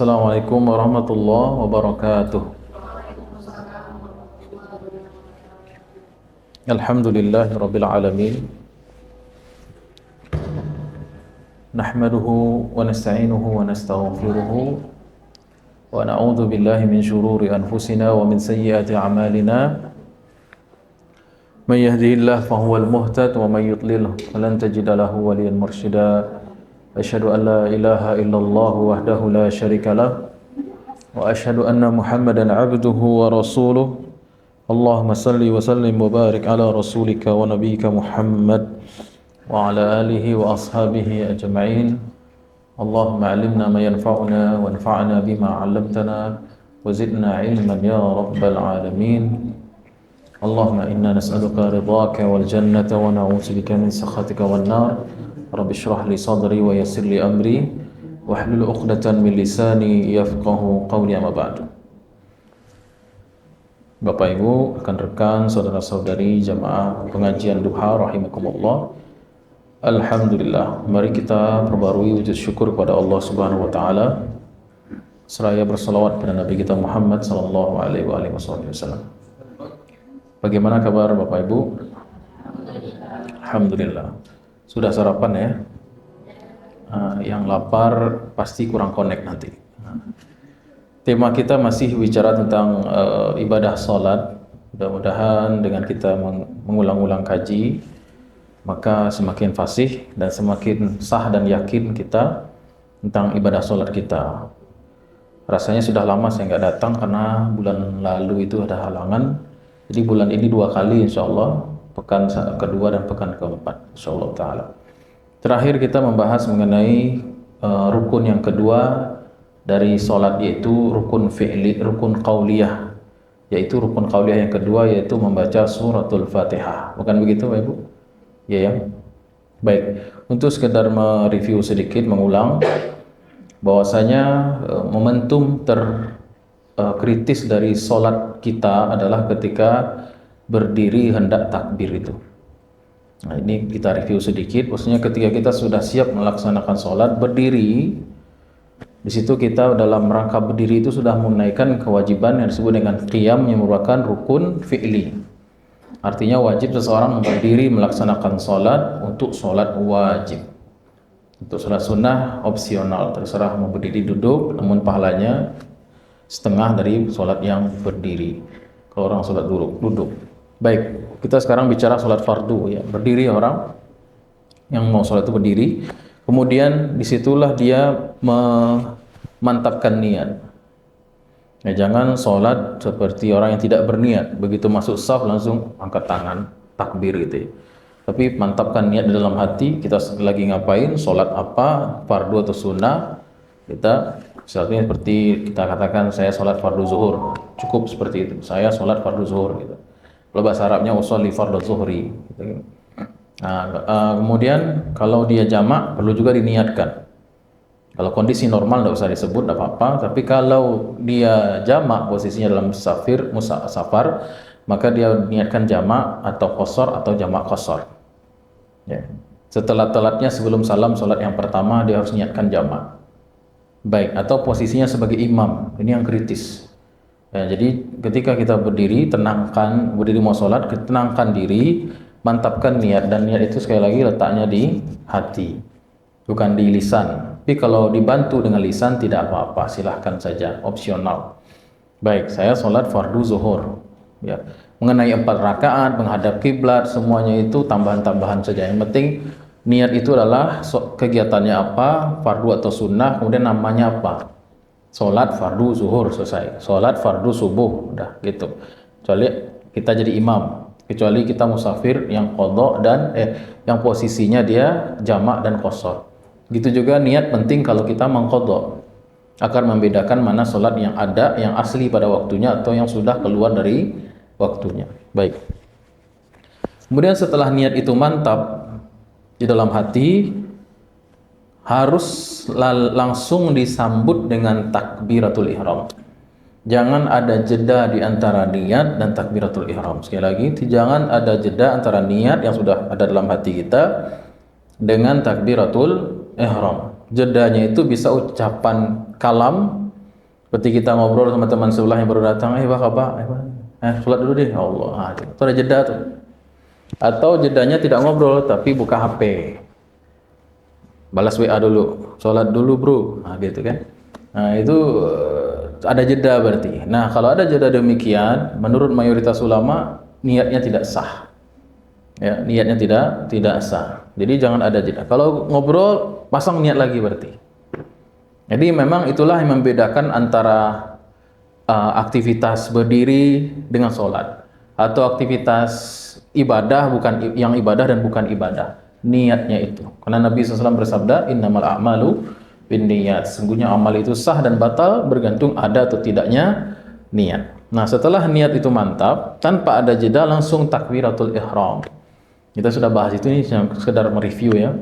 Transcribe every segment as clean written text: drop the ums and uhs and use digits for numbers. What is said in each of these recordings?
Assalamualaikum warahmatullahi wabarakatuh. Alhamdulillahirabbil alamin. Nahmaduhu wa nasta'inuhu wa nastaghfiruhu wa na'udzu billahi min shururi anfusina wa min sayyiati a'malina. May yahdihillahu fahuwal muhtad wa may yudlil falan tajida lahu waliyyan mursyida. Asyhadu an la ilaha illallah wahdahu la syarika lah wa asyhadu anna Muhammadan 'abduhu wa rasuluh. Allahumma salli wa sallim wa barik ala rasulika wa nabiyyika Muhammad wa ala alihi wa ashabihi ajma'in. Allahumma 'allimna ma yanfa'una wa anfa'na bima 'allamtana wa zidna 'ilman ya rabbal alamin. Allahumma inna nas'aluka ridhaka wal jannata wa na'udzubika min sakhatika wan nar. Rabbi shrah li sadri wa yassir li amri wahlul 'uqdatan min lisani yafqahu qawli, amma ba'du. Bapak Ibu, rekan-rekan, saudara-saudari jamaah pengajian duha rahimakumullah. Alhamdulillah, mari kita perbarui wujud syukur kepada Allah Subhanahu wa taala seraya berselawat pada Nabi kita Muhammad sallallahu alaihi wasallam. Bagaimana kabar Bapak Ibu? Alhamdulillah. Sudah sarapan ya? Yang lapar pasti kurang connect nanti. Tema kita masih bicara tentang ibadah sholat. Mudah-mudahan dengan kita mengulang-ulang kaji, maka semakin fasih dan semakin sah dan yakin kita tentang ibadah sholat kita. Rasanya sudah lama saya nggak datang karena bulan lalu itu ada halangan. Jadi bulan ini 2 kali insya Allah, pekan kedua dan pekan keempat insyaallah taala. Terakhir kita membahas mengenai rukun yang kedua dari salat, yaitu rukun fi'li, rukun qauliyah, yaitu rukun qauliyah yang kedua, yaitu membaca suratul Fatihah. Bukan begitu Bapak Ibu? Ya. Baik, untuk sekedar mereview sedikit, mengulang bahwasanya momentum kritis dari salat kita adalah ketika berdiri hendak takbir itu. Nah, ini kita review sedikit, maksudnya ketika kita sudah siap melaksanakan sholat, berdiri, di situ kita dalam rangka berdiri itu sudah menunaikan kewajiban yang disebut dengan qiyam, yang merupakan rukun fi'li. Artinya wajib seseorang berdiri melaksanakan sholat untuk sholat wajib. Untuk sholat sunnah opsional, terserah mau berdiri duduk, namun pahalanya setengah dari sholat yang berdiri. Kalau orang sholat duduk. Baik, kita sekarang bicara sholat fardu ya. Berdiri orang yang mau sholat itu berdiri. Kemudian disitulah dia memantapkan niat. Ya, jangan sholat seperti orang yang tidak berniat. Begitu masuk shaf langsung angkat tangan, takbir gitu ya. Tapi mantapkan niat di dalam hati, kita lagi ngapain, sholat apa, fardu atau sunnah. Kita misalnya seperti kita katakan saya sholat fardu zuhur, cukup seperti itu, saya sholat fardu zuhur gitu. Kalau bahasa Arabnya usolli fardu zuhri gitu. Nah, kemudian kalau dia jamak perlu juga diniatkan. Kalau kondisi normal tidak usah disebut, tidak apa-apa. Tapi kalau dia jamak posisinya dalam safar, maka dia niatkan jamak atau qasar atau jamak qasar ya. Setelah telatnya sebelum salam sholat yang pertama dia harus niatkan jamak. Baik, atau posisinya sebagai imam, ini yang kritis ya. Jadi ketika kita berdiri, berdiri mau sholat, tenangkan diri, mantapkan niat, dan niat itu sekali lagi letaknya di hati, bukan di lisan. Tapi kalau dibantu dengan lisan tidak apa-apa, silahkan saja, opsional. Baik, saya sholat fardu zuhur ya. Mengenai 4 rakaat, menghadap kiblat, semuanya itu tambahan-tambahan saja. Yang penting niat itu adalah kegiatannya apa, fardu atau sunnah, kemudian namanya apa. Sholat fardu zuhur selesai, sholat fardu subuh, udah gitu. Kecuali kita jadi imam, kecuali kita musafir yang qadha dan yang posisinya dia jamak dan qasar. Gitu juga niat penting kalau kita mengqadha, akan membedakan mana sholat yang ada, yang asli pada waktunya, atau yang sudah keluar dari waktunya. Baik. Kemudian setelah niat itu mantap di dalam hati, harus langsung disambut dengan takbiratul ihram. Jangan ada jeda di antara niat dan takbiratul ihram. Sekali lagi, jangan ada jeda antara niat yang sudah ada dalam hati kita dengan takbiratul ihram. Jedanya itu bisa ucapan kalam Seperti kita ngobrol sama teman sebelah yang baru datang, sholat dulu deh, Allah, itu ada jeda tuh. Atau jedanya tidak ngobrol tapi buka HP, balas WA dulu, sholat dulu bro, gitu kan. Nah itu ada jeda berarti. Nah kalau ada jeda demikian, menurut mayoritas ulama niatnya tidak sah. Ya, niatnya tidak sah. Jadi jangan ada jeda. Kalau ngobrol pasang niat lagi berarti. Jadi memang itulah yang membedakan antara aktivitas berdiri dengan sholat, atau aktivitas ibadah bukan yang ibadah dan bukan ibadah. Niatnya itu. Karena Nabi SAW bersabda, innamal a'malu binniyat. Sesungguhnya amal itu sah dan batal bergantung ada atau tidaknya niat. Nah, setelah niat itu mantap, tanpa ada jeda langsung takbiratul ihram. Kita sudah bahas itu, ini sekedar mereview ya.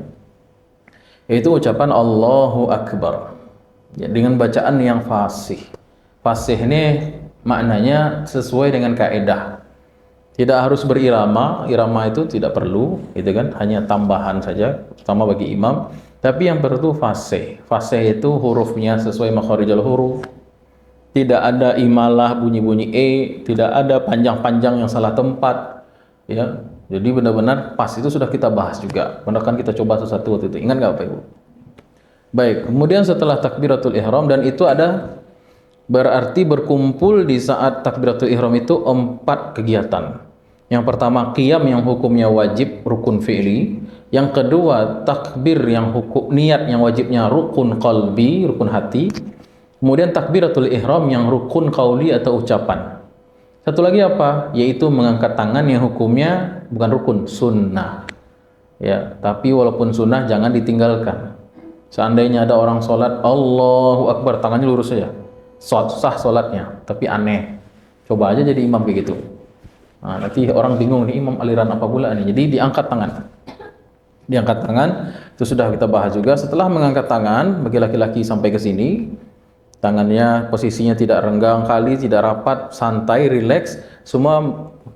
Yaitu ucapan Allahu Akbar. Ya, dengan bacaan yang fasih. Fasih ini maknanya sesuai dengan kaidah. Tidak harus berirama, irama itu tidak perlu, gitu kan? Hanya tambahan saja, terutama bagi imam. Tapi yang perlu fasih. Fasih itu hurufnya sesuai makharijul huruf. Tidak ada imalah bunyi-bunyi tidak ada panjang-panjang yang salah tempat. Ya, jadi benar-benar pas itu sudah kita bahas juga. Bahkan kita coba sesuatu waktu itu. Ingat nggak Pak Ibu? Baik, kemudian setelah takbiratul ihram, dan itu ada berarti berkumpul di saat takbiratul ihram itu 4 kegiatan. Yang pertama qiyam yang hukumnya wajib rukun fi'li, yang kedua takbir yang hukum niat yang wajibnya rukun qalbi, rukun hati. Kemudian takbiratul ihram yang rukun qauli atau ucapan. Satu lagi apa? Yaitu mengangkat tangan yang hukumnya bukan rukun, sunnah. Ya, tapi walaupun sunnah jangan ditinggalkan. Seandainya ada orang sholat Allahu Akbar, tangannya lurus saja, sah sholatnya, tapi aneh. Coba aja jadi imam kayak gitu. Nah, nanti orang bingung nih imam aliran apa pula nih. Jadi diangkat tangan. Diangkat tangan itu sudah kita bahas juga. Setelah mengangkat tangan bagi laki-laki sampai ke sini, tangannya posisinya tidak renggang kali, tidak rapat, santai, rileks. Semua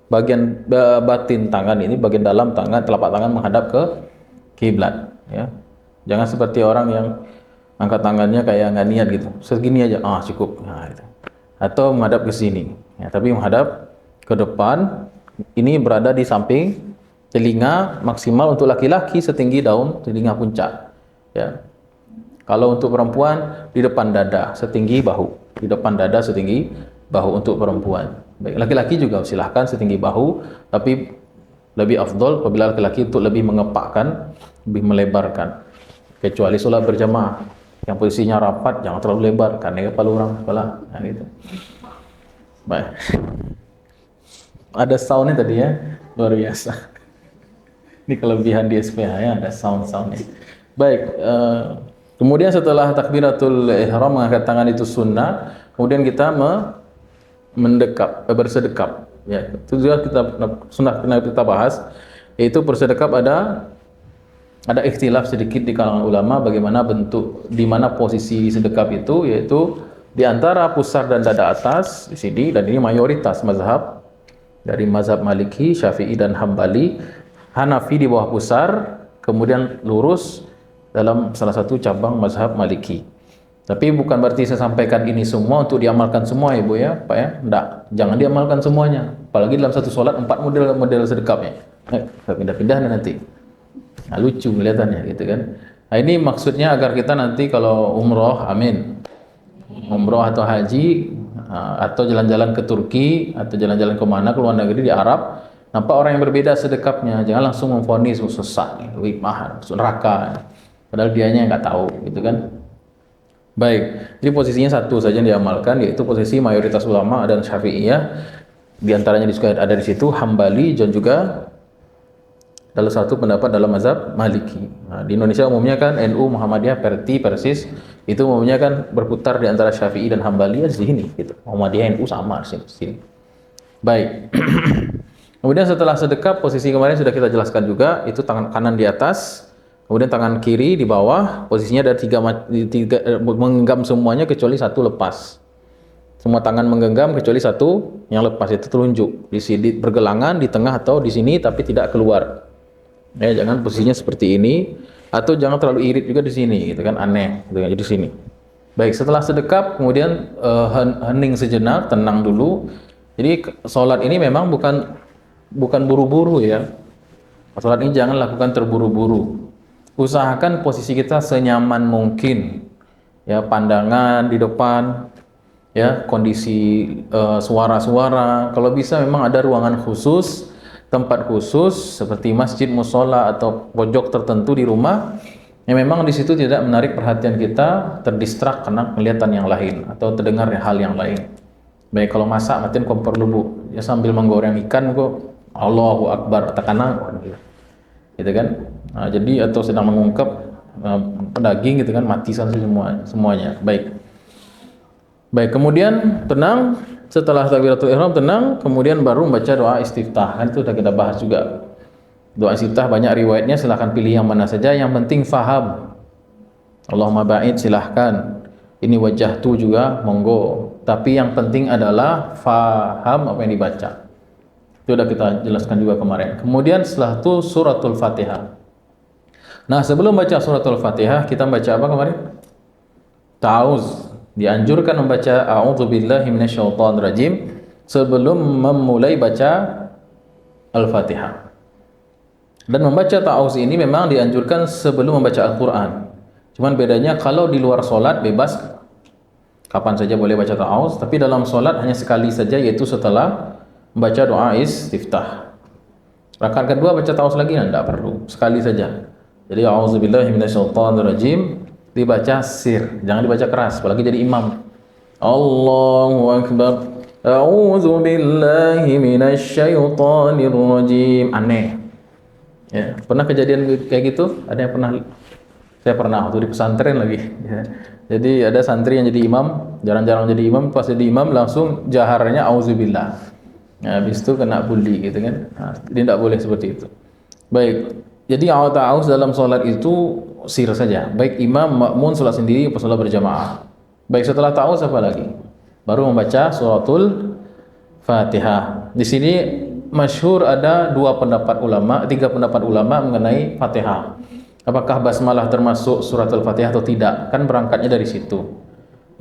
bagian batin tangan ini, bagian dalam tangan, telapak tangan menghadap ke kiblat. Ya, jangan seperti orang yang angkat tangannya kayak nggak niat gitu, segini aja, cukup. Nah, itu. Atau menghadap ke sini, ya, tapi menghadap ke depan. Ini berada di samping telinga, maksimal untuk laki-laki setinggi daun telinga puncak. Ya. Kalau untuk perempuan di depan dada setinggi bahu, di depan dada setinggi bahu untuk perempuan. Baik, laki-laki juga silahkan setinggi bahu, tapi lebih afdol apabila laki-laki untuk lebih mengepakkan, lebih melebarkan. Kecuali sholat berjamaah yang posisinya rapat, jangan terlalu lebar karena kepala orang kepala. Nah, gitu. Baik. Ada soundnya tadi ya, luar biasa. Ini kelebihan di SPH ya, ada sound-soundnya. Baik. Kemudian setelah takbiratul ihram mengangkat tangan itu sunnah, kemudian kita mendekap, bersedekap. Ya, itu juga sunnah kita bahas, yaitu bersedekap ada ikhtilaf sedikit di kalangan ulama bagaimana bentuk, di mana posisi sedekap itu, yaitu di antara pusar dan dada atas di sini, dan ini mayoritas mazhab dari mazhab Maliki, Syafi'i dan Hambali. Hanafi di bawah pusar, kemudian lurus dalam salah satu cabang mazhab Maliki. Tapi bukan berarti saya sampaikan ini semua untuk diamalkan semua Ibu ya, Pak ya. Enggak, jangan diamalkan semuanya. Apalagi dalam satu sholat 4 model sedekapnya. Pindah-pindah nanti. Nah, lucu kelihatannya gitu kan. Nah, ini maksudnya agar kita nanti kalau umroh, amin, umroh atau haji, atau jalan-jalan ke Turki atau jalan-jalan kemana ke luar negeri di Arab, nampak orang yang berbeda sedekapnya, jangan langsung memvonis susah, wih mahal, neraka, padahal dianya nggak tahu, gitu kan. Baik, jadi posisinya satu saja yang diamalkan, yaitu posisi mayoritas ulama dan Syafi'iyah, di antaranya ada di situ Hambali dan juga dalam satu pendapat dalam mazhab Maliki. Nah, di Indonesia umumnya kan NU, Muhammadiyah, Persis itu umumnya kan berputar di antara Syafi'i dan Hambali di sini gitu. Muhammadiyah, NU sama di sini. Baik. Kemudian setelah sedekap, posisi kemarin sudah kita jelaskan juga, itu tangan kanan di atas, kemudian tangan kiri di bawah, posisinya ada tiga menggenggam semuanya kecuali satu lepas. Semua tangan menggenggam kecuali satu yang lepas, itu telunjuk. Di sini bergelangan di tengah atau di sini tapi tidak keluar. Ya, jangan posisinya seperti ini, atau jangan terlalu irit juga di sini, gitu kan, aneh, gitu kan, jadi sini. Baik, setelah sedekap kemudian hening sejenak, tenang dulu. Jadi sholat ini memang bukan buru-buru ya. Sholat ini jangan lakukan terburu-buru. Usahakan posisi kita senyaman mungkin. Ya, pandangan di depan, ya, kondisi suara-suara. Kalau bisa memang ada ruangan khusus, tempat khusus seperti masjid, musola atau pojok tertentu di rumah yang memang di situ tidak menarik perhatian kita, terdistrak karena kelihatan yang lain atau terdengar hal yang lain. Baik, kalau masak matiin kompor dulu, ya sambil menggoreng ikan kok Allahu Akbar tekanan gitu kan. Nah, jadi atau sedang mengungkap daging gitu kan, mati semuanya. Baik, kemudian tenang, setelah takbiratul ihram tenang, kemudian baru membaca doa istiftah. Kan itu sudah kita bahas juga. Doa istiftah banyak riwayatnya, silahkan pilih yang mana saja, yang penting faham. Allahumma ba'id silahkan. Ini wajah tu juga monggo. Tapi yang penting adalah faham apa yang dibaca. Itu sudah kita jelaskan juga kemarin. Kemudian setelah itu suratul Fatihah. Nah, sebelum baca suratul Fatihah, kita baca apa kemarin? Ta'awuz. Dianjurkan membaca a'udzubillahi minasyaitonirrajim sebelum memulai baca Al-Fatihah. Dan membaca ta'awuz ini memang dianjurkan sebelum membaca Al-Quran. Cuman bedanya kalau di luar sholat bebas, kapan saja boleh baca ta'awuz, tapi dalam sholat hanya sekali saja, yaitu setelah membaca doa istiftah. Rakaat kedua baca ta'awuz lagi, tidak perlu, sekali saja. Jadi a'udzubillahi minasyaitonirrajim dibaca sir, jangan dibaca keras, apalagi jadi imam. Allahu Akbar. A'udzubillahi minasyaitonirrajim. Aneh. Ya, pernah kejadian kayak gitu? Ada yang pernah? Saya pernah waktu di pesantren lagi. Ya. Jadi ada santri yang jadi imam, jarang-jarang jadi imam, pas jadi imam langsung jaharnya auzubillah. Nah, habis itu kena bully gitu kan. Nah, jadi tidak boleh seperti itu. Baik. Jadi ta'awuz dalam sholat itu sir saja. Baik imam, makmun, sholat sendiri, atau sholat berjamaah. Baik, setelah ta'awuz apa lagi? Baru membaca suratul Fatihah. Di sini masyhur ada tiga pendapat ulama mengenai Fatihah. Apakah basmalah termasuk suratul Fatihah atau tidak? Kan berangkatnya dari situ.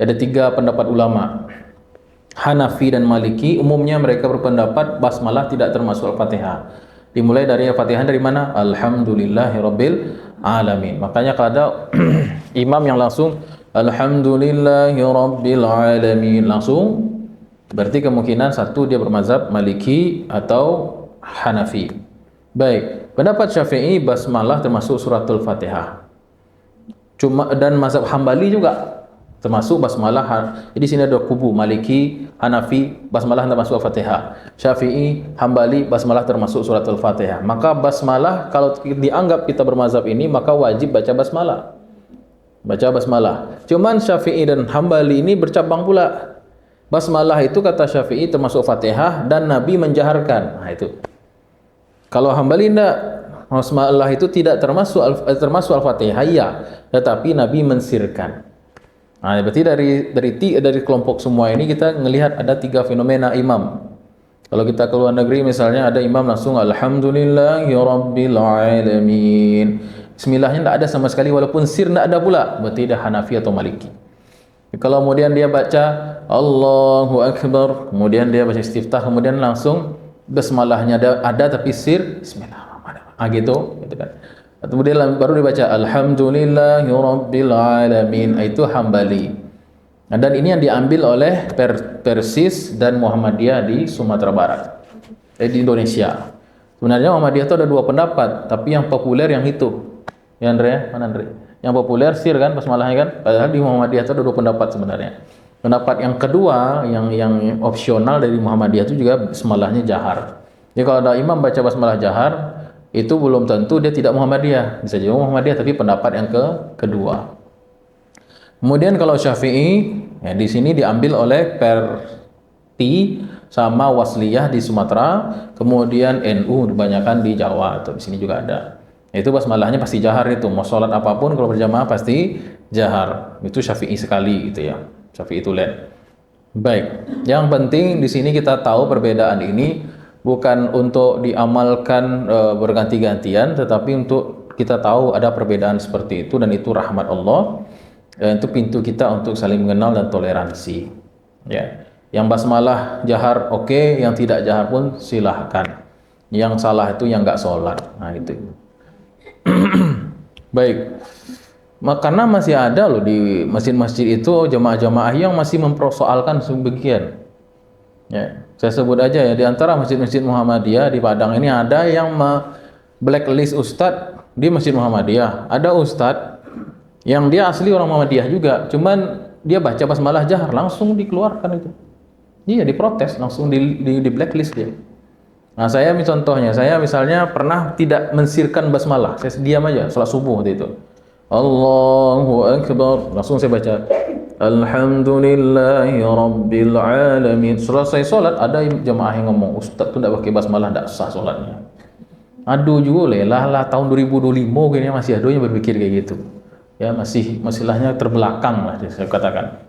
Ada tiga pendapat ulama. Hanafi dan Maliki umumnya mereka berpendapat basmalah tidak termasuk Al-Fatihah. Dimulai dari Al-Fatihah dari mana? Alhamdulillahirabbil alamin. Makanya kalau ada imam yang langsung Alhamdulillahirabbil alamin langsung, berarti kemungkinan satu dia bermazhab Maliki atau Hanafi. Baik, pendapat Syafi'i basmalah termasuk suratul Fatihah. Dan mazhab Hambali juga termasuk basmalah. Jadi sini ada kubu Maliki, Hanafi, basmalah termasuk Al-Fatihah. Syafi'i, Hambali, basmalah termasuk suratul Fatihah. Maka basmalah kalau dianggap kita bermazhab ini, maka wajib baca basmalah. Baca basmalah. Cuman Syafi'i dan Hambali ini bercabang pula. Basmalah itu kata Syafi'i termasuk Fatihah dan Nabi menjaharkan. Nah itu. Kalau Hambali tidak, basmalah itu tidak termasuk Al-Fatihah, ya, tetapi Nabi mensirkan. Nah, berarti dari kelompok semua ini kita melihat ada tiga fenomena imam. Kalau kita ke luar negeri misalnya ada imam langsung Alhamdulillahirabbil alamin. Bismillahnya tidak ada sama sekali, walaupun sir tidak ada pula. Berarti dia Hanafi atau Maliki. Kalau kemudian dia baca Allahu Akbar, kemudian dia baca istiftah, kemudian langsung basmalahnya ada tapi sir Bismillahirrahmanirrahim. Gitu kan. Kemudian baru dibaca Alhamdulillahirabbil alamin, itu Hambali. Nah, dan ini yang diambil oleh Persis dan Muhammadiyah di Sumatera Barat, di Indonesia. Sebenarnya Muhammadiyah itu ada dua pendapat, tapi yang populer yang itu. Ya Andre, mana Andre? Yang populer sir kan basmalahnya kan. Padahal di Muhammadiyah itu ada dua pendapat sebenarnya. Pendapat yang kedua yang opsional dari Muhammadiyah itu juga basmalahnya jahar. Jadi kalau ada imam baca basmalah jahar, itu belum tentu dia tidak Muhammadiyah. Bisa juga Muhammadiyah tapi pendapat yang kedua. Kemudian kalau Syafi'i, ya di sini diambil oleh Perti sama Wasliyah di Sumatera, kemudian NU kebanyakan di Jawa atau di sini juga ada. Itu basmalahnya pasti jahar itu. Mau sholat apapun kalau berjamaah pasti jahar. Itu Syafi'i sekali gitu ya. Syafi'i tulen. Baik. Yang penting di sini kita tahu perbedaan ini bukan untuk diamalkan berganti-gantian, tetapi untuk kita tahu ada perbedaan seperti itu, dan itu rahmat Allah. Itu pintu kita untuk saling mengenal dan toleransi. Ya, yang basmalah jahar oke, yang tidak jahar pun silahkan. Yang salah itu yang nggak sholat. Nah itu. Baik. Karena masih ada loh di masjid-masjid itu jamaah-jamaah yang masih mempersoalkan sebagian. Ya, saya sebut aja ya, di antara masjid-masjid Muhammadiyah di Padang ini ada yang blacklist ustadz di Masjid Muhammadiyah. Ada ustadz yang dia asli orang Muhammadiyah juga, cuman dia baca basmalah jahar langsung dikeluarkan itu. Iya, diprotes, langsung di blacklist dia. Nah, contohnya, saya misalnya pernah tidak mensirkan basmalah, saya diam aja sholat subuh waktu itu. Allahu Akbar, langsung saya baca Alhamdulillahi Rabbil Alamin. Selesai sholat, ada jemaah yang ngomong, Ustaz tuh tidak pakai basmalah, tidak sah sholatnya. Aduh juga lah tahun 2025 kayaknya masih ada yang berpikir kayak gitu. Ya masihlah terbelakang lah saya katakan.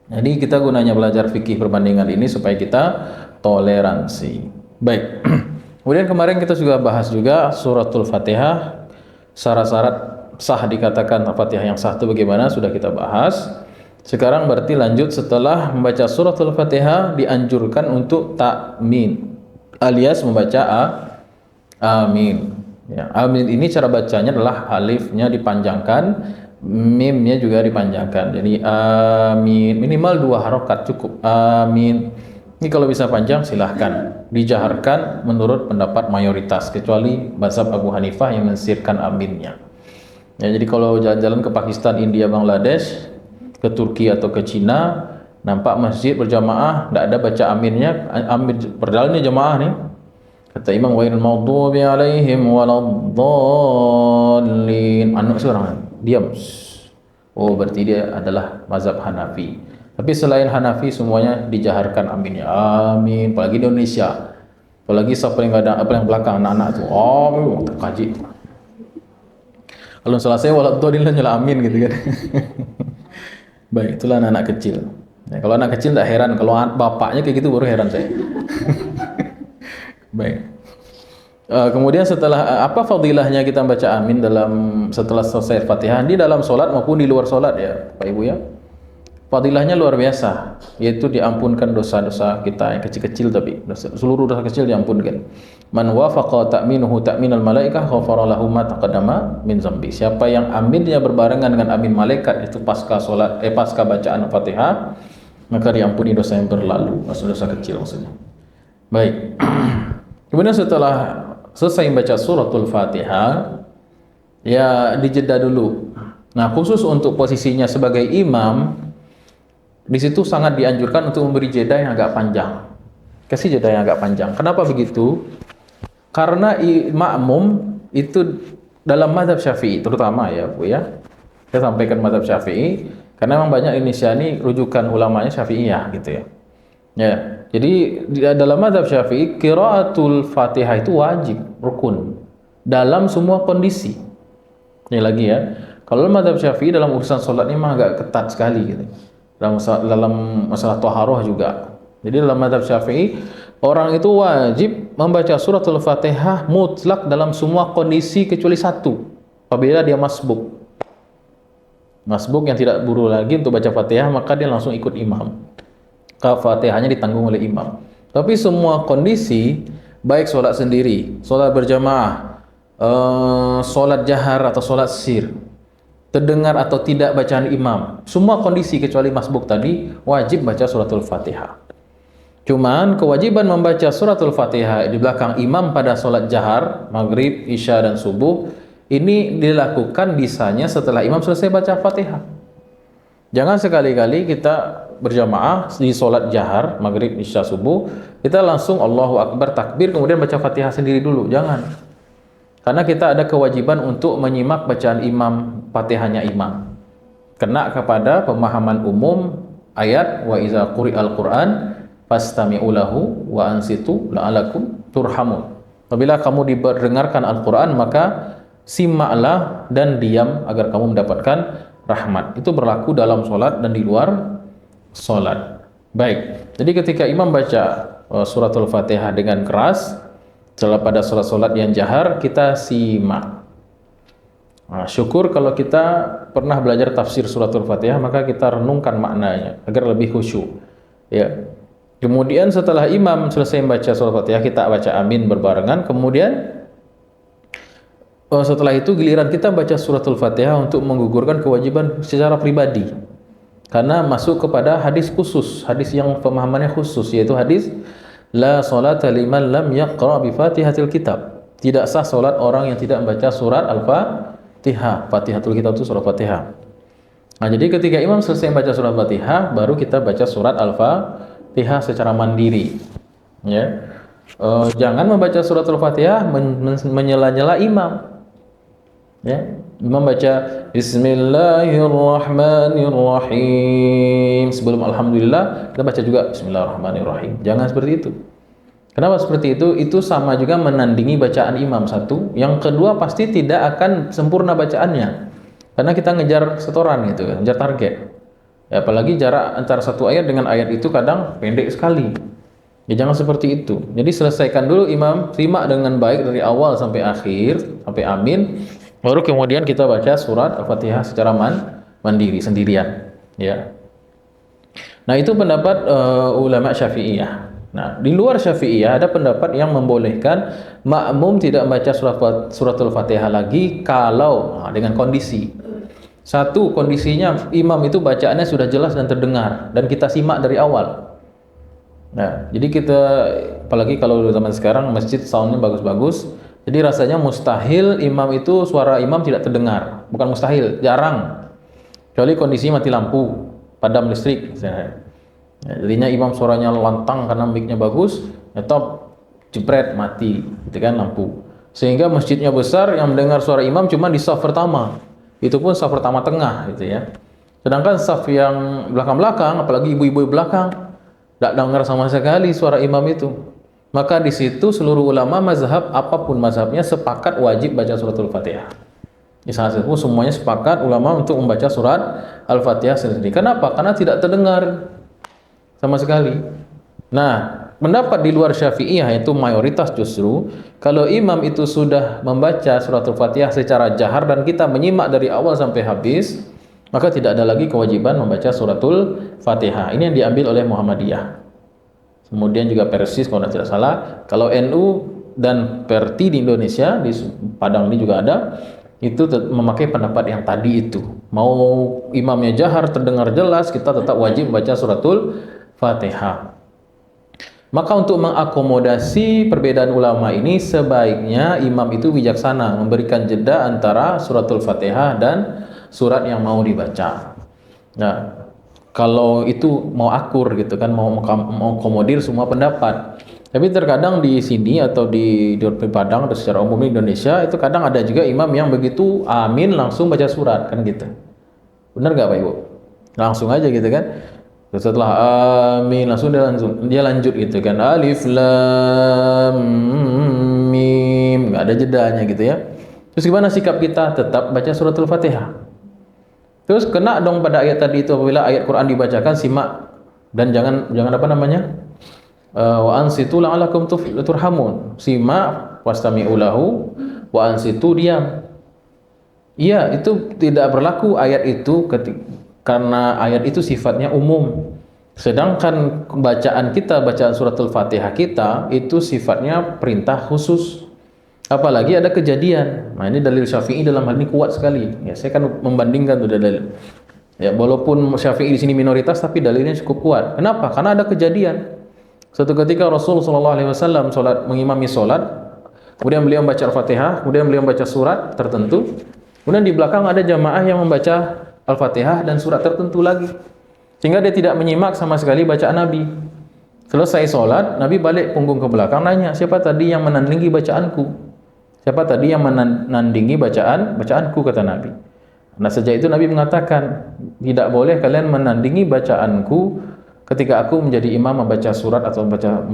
Jadi kita gunanya belajar fikih perbandingan ini supaya kita toleransi. Baik. Kemudian kemarin kita juga bahas juga suratul Fatihah, syarat-syarat sah dikatakan Fatihah yang sah itu bagaimana, sudah kita bahas. Sekarang berarti lanjut, setelah membaca suratul Fatihah dianjurkan untuk takmin alias membaca amin. Ya, amin ini cara bacanya adalah alifnya dipanjangkan, mimnya juga dipanjangkan. Jadi amin minimal 2 harokat cukup. Amin. Ini kalau bisa panjang silahkan. Dijaharkan menurut pendapat mayoritas, kecuali mazhab Abu Hanifah yang mensirkan aminnya. Ya, jadi kalau jalan-jalan ke Pakistan, India, Bangladesh, ke Turki atau ke Cina, nampak masjid berjamaah tidak ada baca aminnya, amin berjalannya jamaah nih. Kata imam, ghairil maghdubi alaihim waladdallin. Anak seorang diam. Oh, berarti dia adalah mazhab Hanafi. Tapi selain Hanafi semuanya dijaharkan aminnya. Amin. Apalagi di Indonesia. Apalagi siapa yang ada apa yang belakang anak-anak tuh. Oh, terkaji. Kalau selesai waladdallin nyala amin gitu kan. Baik, itulah anak-anak kecil. Ya, kalau anak kecil tidak heran, kalau bapaknya kayak gitu baru heran saya. Baik. Kemudian setelah apa fadilahnya kita baca amin setelah selesai Fatihah di dalam solat maupun di luar solat ya, Pak Ibu ya. Fadilahnya luar biasa, yaitu diampunkan dosa-dosa kita yang kecil-kecil, tapi seluruh dosa kecil diampunkan. Man wafaqa ta'minuhu ta'minal malaikah ghafara lahu ma taqaddama min zambi. Siapa yang aminnya berbarengan dengan amin malaikat itu pasca bacaan Fatihah, maka diampuni dosa yang berlalu, dosa kecil maksudnya. Baik. Kemudian setelah selesai membaca suratul Fatihah, ya dijeda dulu. Nah, khusus untuk posisinya sebagai imam, di situ sangat dianjurkan untuk memberi jeda yang agak panjang. Kasih jeda yang agak panjang. Kenapa begitu? Karena makmum itu dalam mazhab Syafi'i terutama ya, Bu ya. Saya sampaikan mazhab Syafi'i karena memang banyak Indonesia ini rujukan ulamanya Syafi'iyah gitu ya. Ya, jadi dalam mazhab Syafi'i qiraatul Fatihah itu wajib, rukun dalam semua kondisi. Ini lagi ya. Kalau mazhab Syafi'i dalam urusan salat ini memang agak ketat sekali gitu. Dalam masalah taharah juga. Jadi dalam mazhab Syafi'i orang itu wajib membaca suratul Fatihah mutlak dalam semua kondisi kecuali satu, apabila dia masbuk. Masbuk yang tidak buru lagi untuk baca Fatihah, maka dia langsung ikut imam. Fatihahnya ditanggung oleh imam. Tapi semua kondisi, baik sholat sendiri, sholat berjamaah, sholat jahar atau sholat sir, terdengar atau tidak bacaan imam, semua kondisi kecuali masbuk tadi wajib baca suratul Fatihah. Cuman kewajiban membaca suratul Fatihah di belakang imam pada sholat jahar, maghrib, isya dan subuh ini dilakukan bisanya setelah imam selesai baca Fatihah. Jangan sekali-kali kita berjamaah di sholat jahar, maghrib, isya, subuh, kita langsung Allahu Akbar, takbir, kemudian baca Fatihah sendiri dulu. Jangan. Karena kita ada kewajiban untuk menyimak bacaan imam, Fatihahnya imam. Kena kepada pemahaman umum ayat wa iza quri'al Qur'an fastami'u lahu wa ansitu la'alakum turhamun. Apabila kamu didengarkan Al-Qur'an, maka simaklah dan diam agar kamu mendapatkan rahmat. Itu berlaku dalam sholat dan di luar sholat. Baik, jadi ketika imam baca suratul Fatihah dengan keras, setelah pada sholat-sholat yang jahar, kita simak. Nah, syukur kalau kita pernah belajar tafsir suratul Fatihah, maka kita renungkan maknanya agar lebih khusyuk. Ya. Kemudian setelah imam selesai membaca surat Fatihah, kita baca amin berbarengan. Kemudian setelah itu giliran kita baca suratul Fatihah untuk menggugurkan kewajiban secara pribadi. Karena masuk kepada hadis khusus, hadis yang pemahamannya khusus, yaitu hadis la salata liman lam yaqra bi Fatihatil Kitab. Tidak sah salat orang yang tidak membaca surat Al-Fatihah. Fatihatul Kitab itu surat Fatihah. Nah, jadi ketika imam selesai membaca surat Fatihah, baru kita baca surat Al-Fatihah secara mandiri. Ya. Jangan membaca surat Al-Fatihah menyela-nyela imam. Ya. Imam baca Bismillahirrahmanirrahim. Sebelum Alhamdulillah, kita baca juga Bismillahirrahmanirrahim. Jangan seperti itu. Kenapa seperti itu? Itu sama juga menandingi bacaan imam, satu. Yang kedua, pasti tidak akan sempurna bacaannya. Karena kita ngejar setoran gitu, ngejar target. Ya, apalagi jarak antara satu ayat dengan ayat itu kadang pendek sekali. Ya, jangan seperti itu. Jadi selesaikan dulu imam, terima dengan baik dari awal sampai akhir, sampai amin. Baru kemudian kita baca surat Al-Fatihah secara mandiri, sendirian. Ya. Nah, itu pendapat ulama Syafi'iyah. Nah, di luar Syafi'iyah ada pendapat yang membolehkan makmum tidak membaca suratul Fatihah lagi kalau dengan kondisi. Satu, kondisinya imam itu bacaannya sudah jelas dan terdengar dan kita simak dari awal. Nah, jadi kita, apalagi kalau zaman sekarang masjid soundnya bagus-bagus, jadi rasanya mustahil imam itu, suara imam tidak terdengar. Bukan mustahil, jarang. Kecuali kondisi mati lampu, padam listrik misalnya. Ya, jadinya imam suaranya lantang karena mic-nya bagus, top jebret mati, gitu kan lampu. Sehingga masjidnya besar, yang mendengar suara imam cuma di saf pertama. Itu pun saf pertama tengah, gitu ya. Sedangkan saf yang belakang-belakang, apalagi ibu-ibu belakang, tidak dengar sama sekali suara imam itu. Maka di situ seluruh ulama mazhab, apapun mazhabnya, sepakat wajib baca suratul Fatihah. Di saat itu semuanya sepakat ulama untuk membaca surat Al-Fatihah sendiri. Kenapa? Karena tidak terdengar sama sekali. Nah, pendapat di luar Syafi'iyah yaitu mayoritas justru kalau imam itu sudah membaca suratul Fatihah secara jahar dan kita menyimak dari awal sampai habis, maka tidak ada lagi kewajiban membaca suratul Fatihah. Ini yang diambil oleh Muhammadiyah. Kemudian juga Persis kalau tidak salah. Kalau NU dan Perti di Indonesia, di Padang ini juga ada, itu memakai pendapat yang tadi itu. Mau imamnya jahar terdengar jelas, kita tetap wajib membaca suratul Fatihah. Maka untuk mengakomodasi perbedaan ulama ini, sebaiknya imam itu bijaksana memberikan jeda antara suratul Fatihah dan surat yang mau dibaca. Nah, kalau itu mau akur gitu kan, mau mengakomodir semua pendapat. Tapi terkadang di sini atau di Padang atau secara umum di Indonesia itu kadang ada juga imam yang begitu amin langsung baca surat kan gitu. Benar nggak Pak Ibu? Langsung aja gitu kan. Setelah amin langsung dia lanjut gitu kan, alif lam mim, nggak ada jedanya gitu ya. Terus gimana sikap kita? Tetap baca suratul Fatihah. Terus kena dong pada ayat tadi itu, apabila ayat Quran dibacakan simak dan jangan apa namanya, wa ansitu la'alakum turhamun, simak wastami'u lahu wa ansitu, diam. Iya, itu tidak berlaku ayat itu karena ayat itu sifatnya umum. Sedangkan bacaan kita, bacaan suratul Fatihah kita itu sifatnya perintah khusus. Apalagi ada kejadian. Nah, ini dalil Syafi'i dalam hal ini kuat sekali. Ya, saya akan membandingkan tuh dalil. Ya, walaupun Syafi'i di sini minoritas tapi dalilnya cukup kuat. Kenapa? Karena ada kejadian. Suatu ketika Rasul sallallahu alaihi wasallam mengimami salat, kemudian beliau membaca Al-Fatihah, kemudian beliau membaca surat tertentu. Kemudian di belakang ada jamaah yang membaca Al-Fatihah dan surat tertentu lagi, sehingga dia tidak menyimak sama sekali bacaan Nabi. Selesai sholat, Nabi balik punggung ke belakang nanya, siapa tadi yang menandingi bacaanku? Siapa tadi yang menandingi bacaanku, kata Nabi. Nah, sejak itu Nabi mengatakan, tidak boleh kalian menandingi bacaanku ketika aku menjadi imam membaca surat atau ketika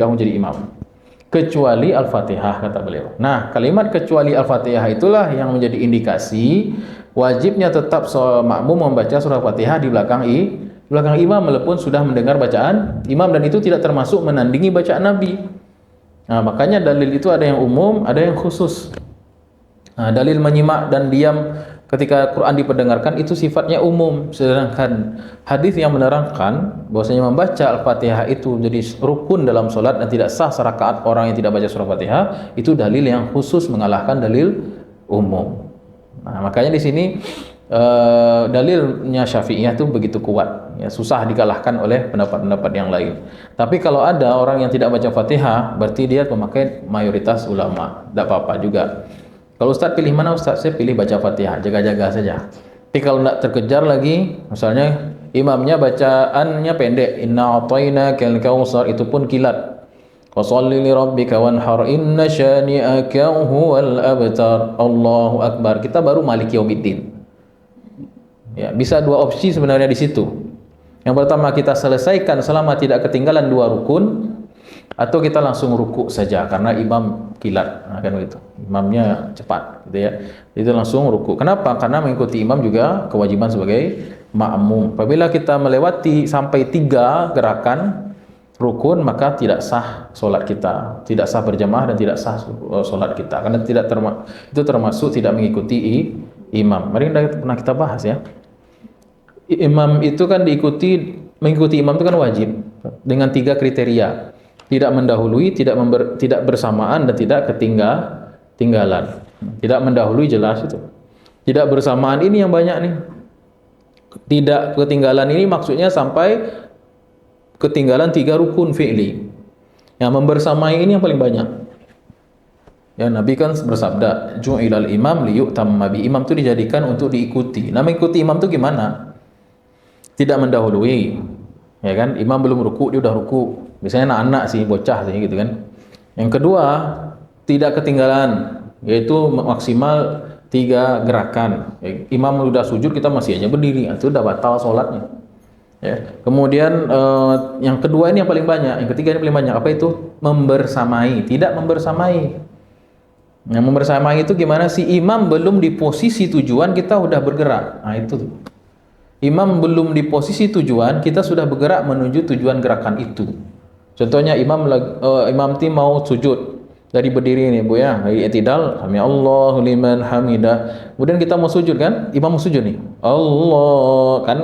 aku menjadi imam. Kecuali Al-Fatihah, kata beliau. Nah, kalimat kecuali Al-Fatihah itulah yang menjadi indikasi wajibnya tetap makmum membaca surah Fatihah di belakang imam walaupun sudah mendengar bacaan imam, dan itu tidak termasuk menandingi bacaan Nabi. Nah, makanya dalil itu ada yang umum, ada yang khusus. Dalil menyimak dan diam ketika Quran diperdengarkan itu sifatnya umum, sedangkan hadis yang menerangkan bahwasanya membaca Al-Fatihah itu menjadi rukun dalam solat dan tidak sah serakaat orang yang tidak baca surah Fatihah, itu dalil yang khusus mengalahkan dalil umum. Makanya di sini dalilnya Syafi'iyah itu begitu kuat, ya, susah dikalahkan oleh pendapat-pendapat yang lain. Tapi kalau ada orang yang tidak baca Fatihah, berarti dia pemakai mayoritas ulama, tidak apa-apa juga. Kalau Ustaz pilih mana, Ustaz? Saya pilih baca Fatihah, jaga-jaga saja. Tapi kalau tidak terkejar lagi, misalnya imamnya bacaannya pendek, inna a'tainakal kautsar, itu pun kilat. Fasholli li rabbika wanhar inna syani'aka huwal abtar. Allahu akbar. Kita baru Maliki Yaumiddin. Ya, bisa dua opsi sebenarnya di situ. Yang pertama kita selesaikan selama tidak ketinggalan dua rukun, atau kita langsung ruku saja karena imam kilat, kan begitu. Imamnya cepat, gitu ya. Itu langsung ruku. Kenapa? Karena mengikuti imam juga kewajiban sebagai makmum. Apabila kita melewati sampai 3 gerakan rukun, maka tidak sah solat kita, tidak sah berjamaah dan tidak sah solat kita, karena itu termasuk tidak mengikuti imam. Mari pernah kita bahas ya. Imam itu kan mengikuti imam itu kan wajib dengan 3 kriteria. Tidak mendahului, tidak bersamaan, dan tidak ketinggalan. Tidak mendahului jelas itu. Tidak bersamaan ini yang banyak nih. Tidak ketinggalan ini maksudnya sampai ketinggalan 3 rukun fi'li. Yang membersamai ini yang paling banyak. Ya, Nabi kan bersabda, "Ju'ilal imam liyu'tamma bi." Imam itu dijadikan untuk diikuti. Nah, mengikuti imam itu gimana? Tidak mendahului. Ya kan? Imam belum ruku, dia udah ruku. Biasanya anak-anak sih, bocah sih gitu kan. Yang kedua, tidak ketinggalan, yaitu maksimal 3 gerakan. Imam udah sujud, kita masih aja berdiri, itu udah batal sholatnya. Ya. Kemudian yang kedua ini yang paling banyak, yang ketiga ini paling banyak, apa itu? Membersamai, tidak membersamai. Yang membersamai itu gimana sih? Imam belum di posisi tujuan, kita udah bergerak. Nah itu tuh. Imam belum di posisi tujuan, kita sudah bergerak menuju tujuan gerakan itu. Contohnya imam mau sujud dari berdiri ini, Bu ya, dari i'tidal, sami Allahu liman hamidah. Kemudian kita mau sujud kan? Imam mau sujud nih. Allah kan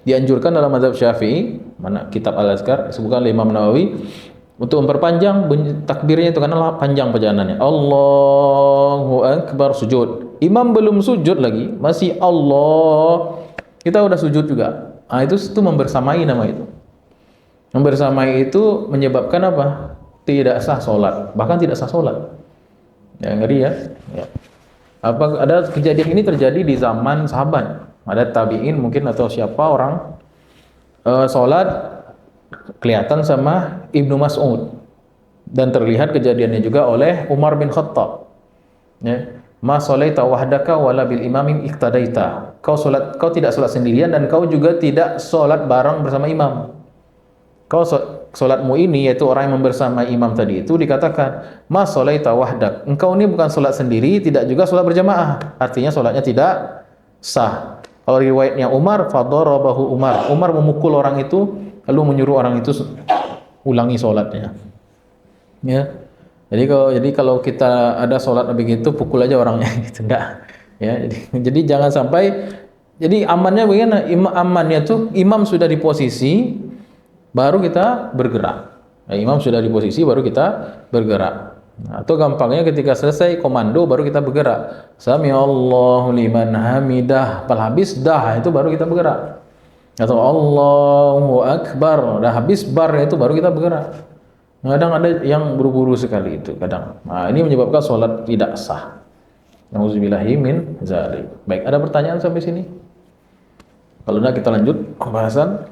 dianjurkan dalam mazhab Syafi'i, mana kitab Al-Azkar disebutkan oleh Imam Nawawi, untuk memperpanjang takbirnya itu karena panjang perjalanannya. Allahu akbar, sujud. Imam belum sujud lagi, masih Allah. Kita udah sujud juga. Nah, itu membersamai nama itu. Membersamai itu menyebabkan apa? Tidak sah solat, bahkan tidak sah solat. Ya, ngeri ya. Ya. Ada kejadian ini terjadi di zaman sahabat. Ada tabi'in mungkin atau siapa orang solat kelihatan sama Ibnu Mas'ud, dan terlihat kejadiannya juga oleh Umar bin Khattab. Ya. Ma sholaita wahdaka wala bil imamim iqtadaita. Kau tidak salat sendirian dan kau juga tidak salat bareng bersama imam. Kau salatmu ini, yaitu orang yang membersamai imam tadi itu, dikatakan ma sholaita wahdak. Engkau ini bukan salat sendiri, tidak juga salat berjamaah. Artinya salatnya tidak sah. Kalau riwayatnya Umar, fadarabahu Umar. Umar memukul orang itu lalu menyuruh orang itu ulangi salatnya. Ya. Jadi kalau kita ada sholat begitu, pukul aja orangnya gitu, enggak. Ya, jadi jangan sampai. Jadi amannya bagaimana? Amannya tuh imam sudah di posisi, baru kita bergerak. Nah, imam sudah di posisi, baru kita bergerak. Nah, atau gampangnya ketika selesai komando, baru kita bergerak. Sami Allahu liman hamidah, habis dah itu baru kita bergerak. Atau Allahu akbar, dah habis bar itu baru kita bergerak. Kadang ada yang buru-buru sekali itu kadang. Nah, ini menyebabkan sholat tidak sah. Nauzubillahi min dzalik. Baik, ada pertanyaan sampai sini? Kalau tidak kita lanjut pembahasan.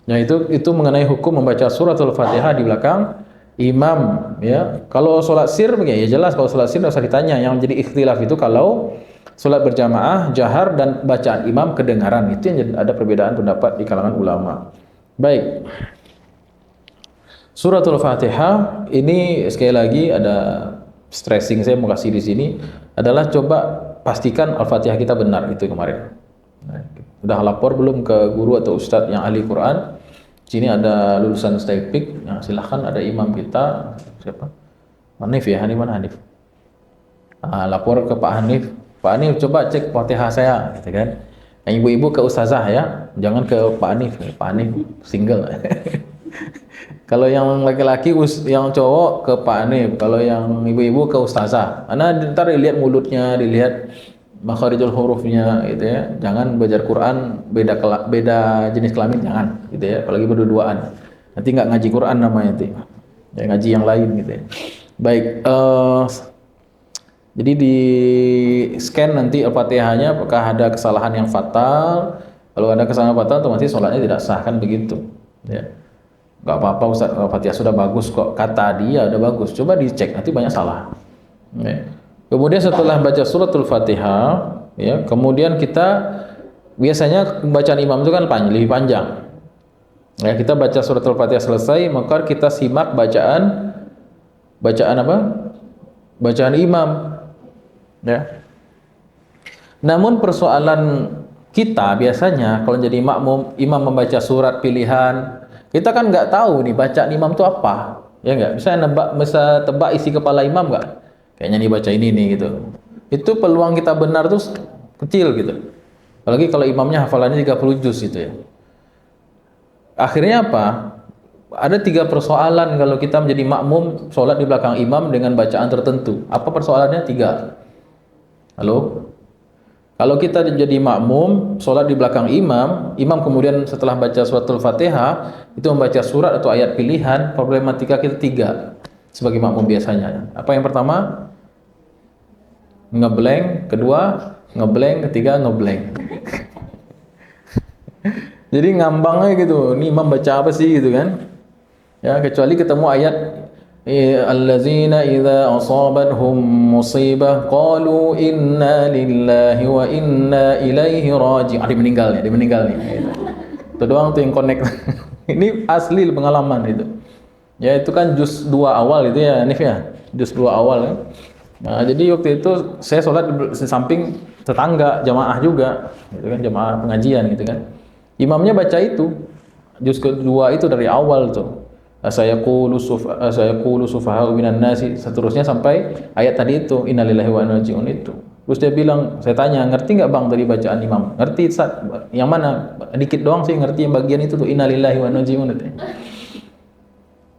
Ya, itu mengenai hukum membaca suratul Fatihah di belakang imam, ya. Kalau sholat sir ya jelas, kalau sholat sir tidak usah ditanya. Yang jadi ikhtilaf itu kalau sholat berjamaah, jahar, dan bacaan imam kedengaran. Itu yang ada perbedaan pendapat di kalangan ulama. Baik. Suratul Fatihah ini sekali lagi ada stressing saya mau kasih di sini adalah coba pastikan Al-Fatihah kita benar, itu kemarin. Udah lapor belum ke guru atau ustadz yang ahli Quran? Sini ada lulusan Staipik, ya, silahkan, ada imam kita siapa? Hanif ya, Hanif mana Hanif? Lapor ke Pak Hanif. Pak Hanif coba cek Fatihah saya, gitu kan. Yang ibu-ibu ke ustazah ya, jangan ke Pak Hanif. Pak Hanif single. Kalau yang laki-laki, yang cowok ke Pak Hanif. Kalau yang ibu-ibu ke ustazah. Karena ntar dilihat mulutnya, dilihat makharijul hurufnya, gitu ya. Jangan belajar Quran beda jenis kelamin, jangan, gitu ya. Apalagi berdua-duaan. Nanti nggak ngaji Quran namanya nanti. Ya, ngaji yang lain, gitu ya. Baik. Jadi di scan nanti Al-Fatihahnya apakah ada kesalahan yang fatal. Kalau ada kesalahan fatal otomatis sholatnya tidak sah, kan begitu ya. Gak apa-apa Ustaz, Al-Fatihah sudah bagus kok, kata dia udah bagus, coba dicek, nanti banyak salah ya. Kemudian setelah baca suratul Fatihah ya, kemudian kita biasanya bacaan imam itu kan lebih panjang ya. Kita baca suratul Fatihah selesai, maka kita simak bacaan apa? Bacaan imam ya. Namun persoalan kita biasanya kalau jadi makmum, imam membaca surat pilihan, kita kan nggak tahu nih bacaan imam itu apa, ya nggak? Bisa tebak isi kepala imam nggak? Kayaknya nih baca ini nih gitu. Itu peluang kita benar tuh kecil gitu. Apalagi kalau imamnya hafalannya 30 juz gitu ya. Akhirnya apa? Ada 3 persoalan kalau kita menjadi makmum sholat di belakang imam dengan bacaan tertentu. Apa persoalannya? 3. Halo? Kalau kita jadi makmum sholat di belakang imam, imam kemudian setelah baca suratul Fatihah itu membaca surat atau ayat pilihan, problematika kita 3 sebagai makmum biasanya. Apa yang pertama? Ngeblank, kedua ngeblank, ketiga ngeblank. Jadi ngambangnya gitu, ini imam baca apa sih gitu kan? Ya, kecuali ketemu ayat allazina idza asabathum musibah qalu inna lillahi wa inna ilaihi raji'un. Dia meninggal nih. Itu doang tuh yang connect. Ini asli pengalaman itu. Ya itu kan juz 2 awal itu ya, Nif ya. Juz 2 awal ya. Nah, jadi waktu itu saya sholat di samping tetangga, jamaah juga, gitu kan, jamaah pengajian gitu kan. Imamnya baca itu, juz kedua itu dari awal tuh. Saya qulu sufaha'u minan nasi, seterusnya sampai ayat tadi itu innalillahi wa inna ilaihi raji'un itu. Terus dia bilang, saya tanya, ngerti nggak bang tadi bacaan imam? Ngerti Ustaz. Yang mana? Dikit doang sih ngerti yang bagian itu tuh innalillahi wa inna ilaihi raji'un itu.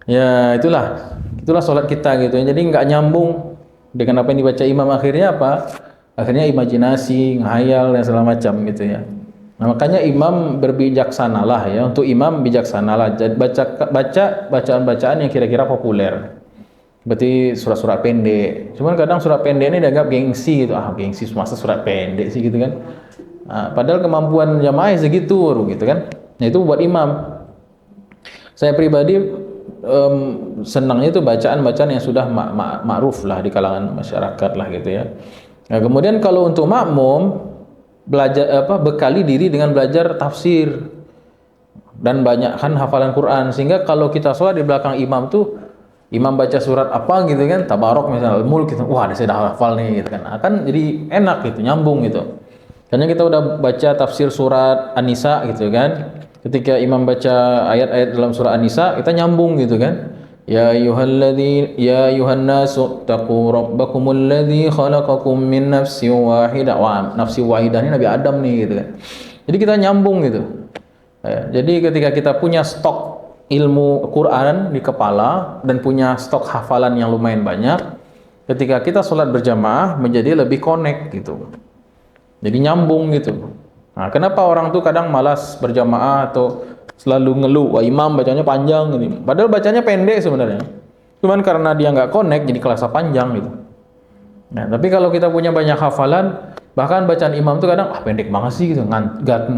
Ya itulah sholat kita gitu. Jadi nggak nyambung dengan apa yang dibaca imam. Akhirnya apa? Akhirnya imajinasi, ngayal dan segala macam gitu ya. Nah, makanya imam berbijaksanalah ya, untuk imam bijaksanalah, baca bacaan-bacaan yang kira-kira populer. Berarti surat-surat pendek. Cuman kadang surat pendek ini dianggap gengsi gitu. Gengsi masa surat pendek sih gitu kan. Padahal kemampuan jamaah segitu gitu kan. Nah, itu buat imam. Saya pribadi senangnya itu bacaan-bacaan yang sudah ma'ruf lah di kalangan masyarakat lah gitu ya. Nah, kemudian kalau untuk makmum belajar bekali diri dengan belajar tafsir dan banyakkan hafalan Quran, sehingga kalau kita sholat di belakang imam tuh imam baca surat apa gitu kan, Tabarok misalnya, Al-Mulk gitu, wah saya dah hafal nih gitu kan, akan jadi enak gitu, nyambung gitu. Karena kita udah baca tafsir surat An-Nisa gitu kan, ketika imam baca ayat-ayat dalam surat An-Nisa kita nyambung gitu kan. Ya ayuhan nasu taqu rabbakumul ladzi khalaqakum min nafsin wahidah. Wah, nafsi wahidah ini Nabi Adam nih gitu kan. Jadi kita nyambung gitu. Jadi ketika kita punya stok ilmu Quran di kepala dan punya stok hafalan yang lumayan banyak, ketika kita sholat berjamaah menjadi lebih connect gitu. Jadi nyambung gitu. Nah, kenapa orang tuh kadang malas berjamaah atau selalu ngeluh, wah imam bacanya panjang gitu. Padahal bacanya pendek sebenarnya. Cuman karena dia nggak connect jadi kelasa panjang gitu. Nah, tapi kalau kita punya banyak hafalan, bahkan bacaan imam tuh kadang pendek banget sih gitu.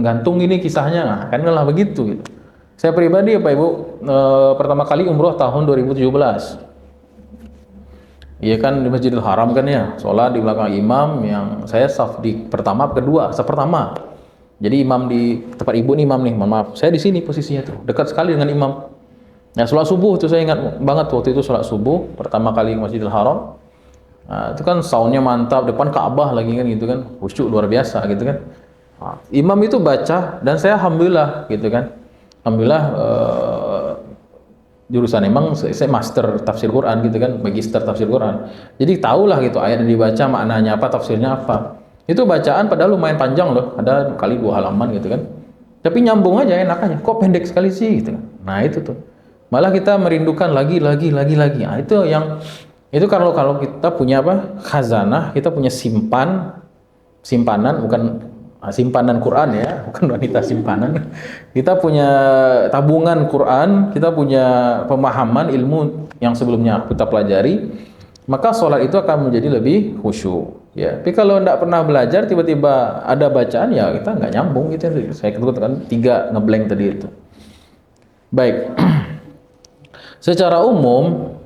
Gantung ini kisahnya, nah, kan lah begitu gitu. Saya pribadi Pak Ibu pertama kali umroh tahun 2017. Iya kan di Masjidil Haram kan ya, sholat di belakang imam yang saya saf di pertama kedua, saf pertama. Jadi imam di tempat ibu nih imam nih, maaf, saya di sini posisinya tuh, dekat sekali dengan imam. Nah, sholat subuh tuh saya ingat banget waktu itu sholat subuh pertama kali ke Masjidil Haram. Nah, itu kan soundnya mantap, depan Ka'bah lagi kan gitu kan, khusyuk luar biasa gitu kan. Nah, imam itu baca dan saya alhamdulillah gitu kan, alhamdulillah jurusan, emang saya master tafsir Quran gitu kan, magister tafsir Quran. Jadi tahulah gitu ayat yang dibaca maknanya apa, tafsirnya apa. Itu bacaan padahal lumayan panjang loh, ada kali 2 halaman gitu kan. Tapi nyambung aja, enak aja. Kok pendek sekali sih gitu kan. Nah, itu tuh. Malah kita merindukan lagi. Nah, itu yang itu kalau kita punya apa? Khazanah, kita punya simpanan bukan simpanan Quran ya, bukan wanita simpanan. Kita punya tabungan Quran, kita punya pemahaman ilmu yang sebelumnya kita pelajari, maka sholat itu akan menjadi lebih khusyuk. Ya, tapi kalau tidak pernah belajar, tiba-tiba ada bacaan, ya kita nggak nyambung gitu. Saya katakan 3 ngeblank tadi itu. Baik, secara umum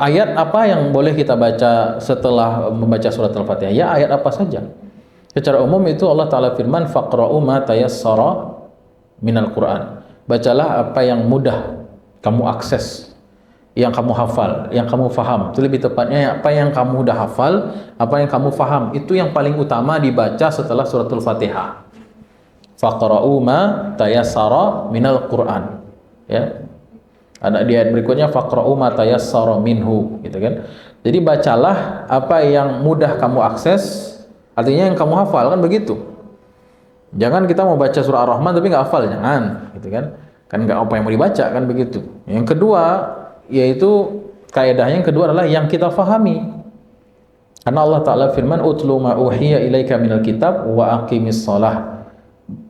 ayat apa yang boleh kita baca setelah membaca surat Al-Fatihah? Ya, ayat apa saja. Secara umum itu Allah Ta'ala firman, faqra'u ma tayassara minal Qur'an. Bacalah apa yang mudah kamu akses, yang kamu hafal, yang kamu faham. Itu lebih tepatnya apa yang kamu udah hafal, apa yang kamu faham. Itu yang paling utama dibaca setelah suratul Fatihah. Faqra'u ma tayassara minal Qur'an. Ya. Ada di ayat berikutnya faqra'u ma tayassara minhu, gitu kan. Jadi bacalah apa yang mudah kamu akses. Artinya yang kamu hafal, kan begitu. Jangan kita mau baca surah Ar-Rahman tapi nggak hafal, jangan, gitu kan? Kan nggak apa yang mau dibaca, kan begitu. Yang kedua, yaitu kaidahnya yang kedua adalah yang kita fahami. Karena Allah Ta'ala firman, utlu ma uhiya ilaika minal kitab wa aqimis shalah.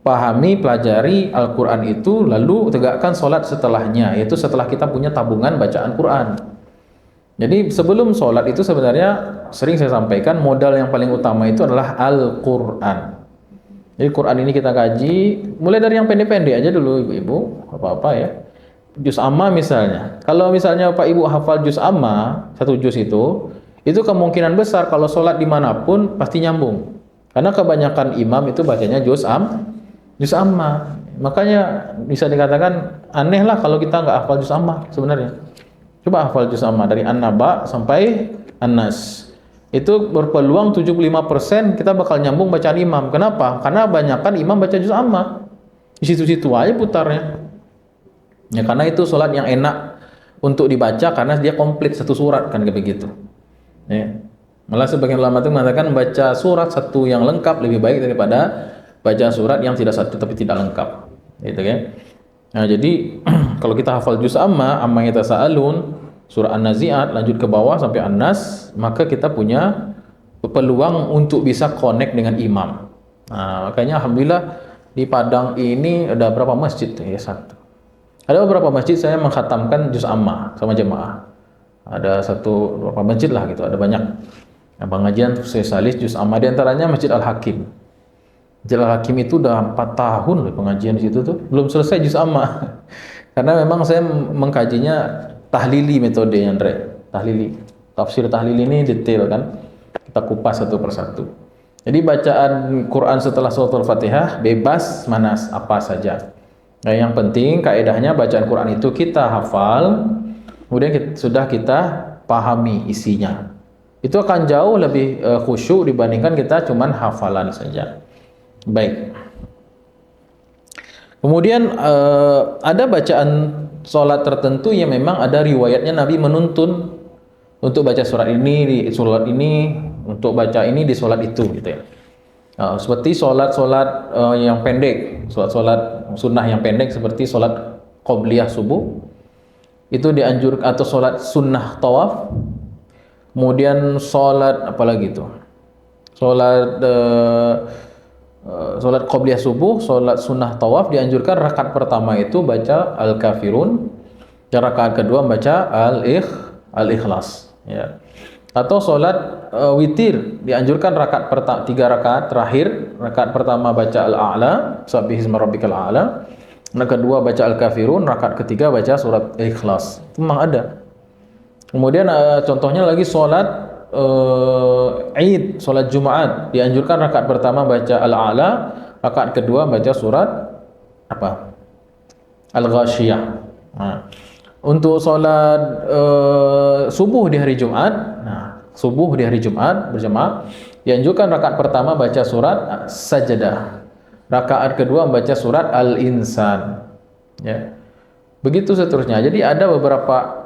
Pahami, pelajari Al-Quran itu, lalu tegakkan sholat setelahnya, yaitu setelah kita punya tabungan bacaan Quran. Jadi sebelum sholat itu sebenarnya sering saya sampaikan modal yang paling utama itu adalah Al-Quran. Jadi Quran ini kita kaji mulai dari yang pendek-pendek aja dulu ibu-ibu, apa-apa ya. Juz amma misalnya. Kalau misalnya Pak Ibu hafal juz amma, 1 juz itu kemungkinan besar kalau sholat dimanapun pasti nyambung. Karena kebanyakan imam itu bacanya juz amma. Makanya bisa dikatakan aneh lah kalau kita nggak hafal juz amma sebenarnya. Coba hafal juz amma dari An-Naba sampai An-Nas. Itu berpeluang 75% kita bakal nyambung bacaan imam. Kenapa? Karena banyakkan imam baca juz amma. Di situ-situ aja putarnya. Ya karena itu sholat yang enak untuk dibaca karena dia komplit 1 surat, kan kayak begitu. Ya. Malah sebagian ulama itu mengatakan baca surat 1 yang lengkap lebih baik daripada baca surat yang tidak 1 tapi tidak lengkap. Gitu kan? Nah, jadi kalau kita hafal juz amma yatasaalun, surah An-Nazi'at lanjut ke bawah sampai An-Nas, maka kita punya peluang untuk bisa connect dengan imam. Nah, makanya alhamdulillah di Padang ini ada berapa masjid ya? 1. Ada beberapa masjid saya mengkhatamkan juz amma sama jemaah. Ada beberapa masjid lah gitu, ada banyak pengajian spesialis juz amma, di antaranya Masjid Al-Hakim. Masjid Al-Hakim itu udah 4 tahun loh pengajian di situ tuh, belum selesai juz amma. Karena memang saya mengkajinya tahlili metodenya, Andre. Tahlili. Tafsir tahlili ini detail kan. Kita kupas satu persatu. Jadi bacaan Quran setelah suratul Fatihah bebas manas apa saja. Nah, yang penting kaidahnya bacaan Quran itu kita hafal, kemudian sudah kita pahami isinya. Itu akan jauh lebih khusyuk dibandingkan kita cuman hafalan saja. Baik. Kemudian ada bacaan sholat tertentu yang memang ada riwayatnya Nabi menuntun untuk baca surat ini di sholat ini, untuk baca ini di sholat itu, gitu ya. Seperti sholat yang pendek, sholat sunnah yang pendek seperti sholat qobliyah subuh itu dianjurkan, atau sholat sunnah tawaf. Kemudian sholat apalagi itu, sholat qobliyah subuh, sholat sunnah tawaf dianjurkan rakaat pertama itu baca Al-Kafirun, dan rakaat kedua baca Al-Ikhlas, ya. Atau sholat witir dianjurkan 3 rakaat terakhir, rakaat pertama baca Al-A'la, Sabbihisma rabbikal a'la, rakaat kedua baca Al-Kafirun, rakaat ketiga baca surat Al-Ikhlas. Itu memang ada. Kemudian contohnya lagi sholat Id, sholat Jumat dianjurkan rakaat pertama baca Al-A'la, rakaat kedua baca surat apa? Al-Ghasyiyah. Nah, untuk sholat subuh di hari Jumat, subuh di hari Jumat berjamaah dianjurkan rakaat pertama baca surat Sajdah, rakaat kedua baca surat Al-Insan, ya. Begitu seterusnya. Jadi ada beberapa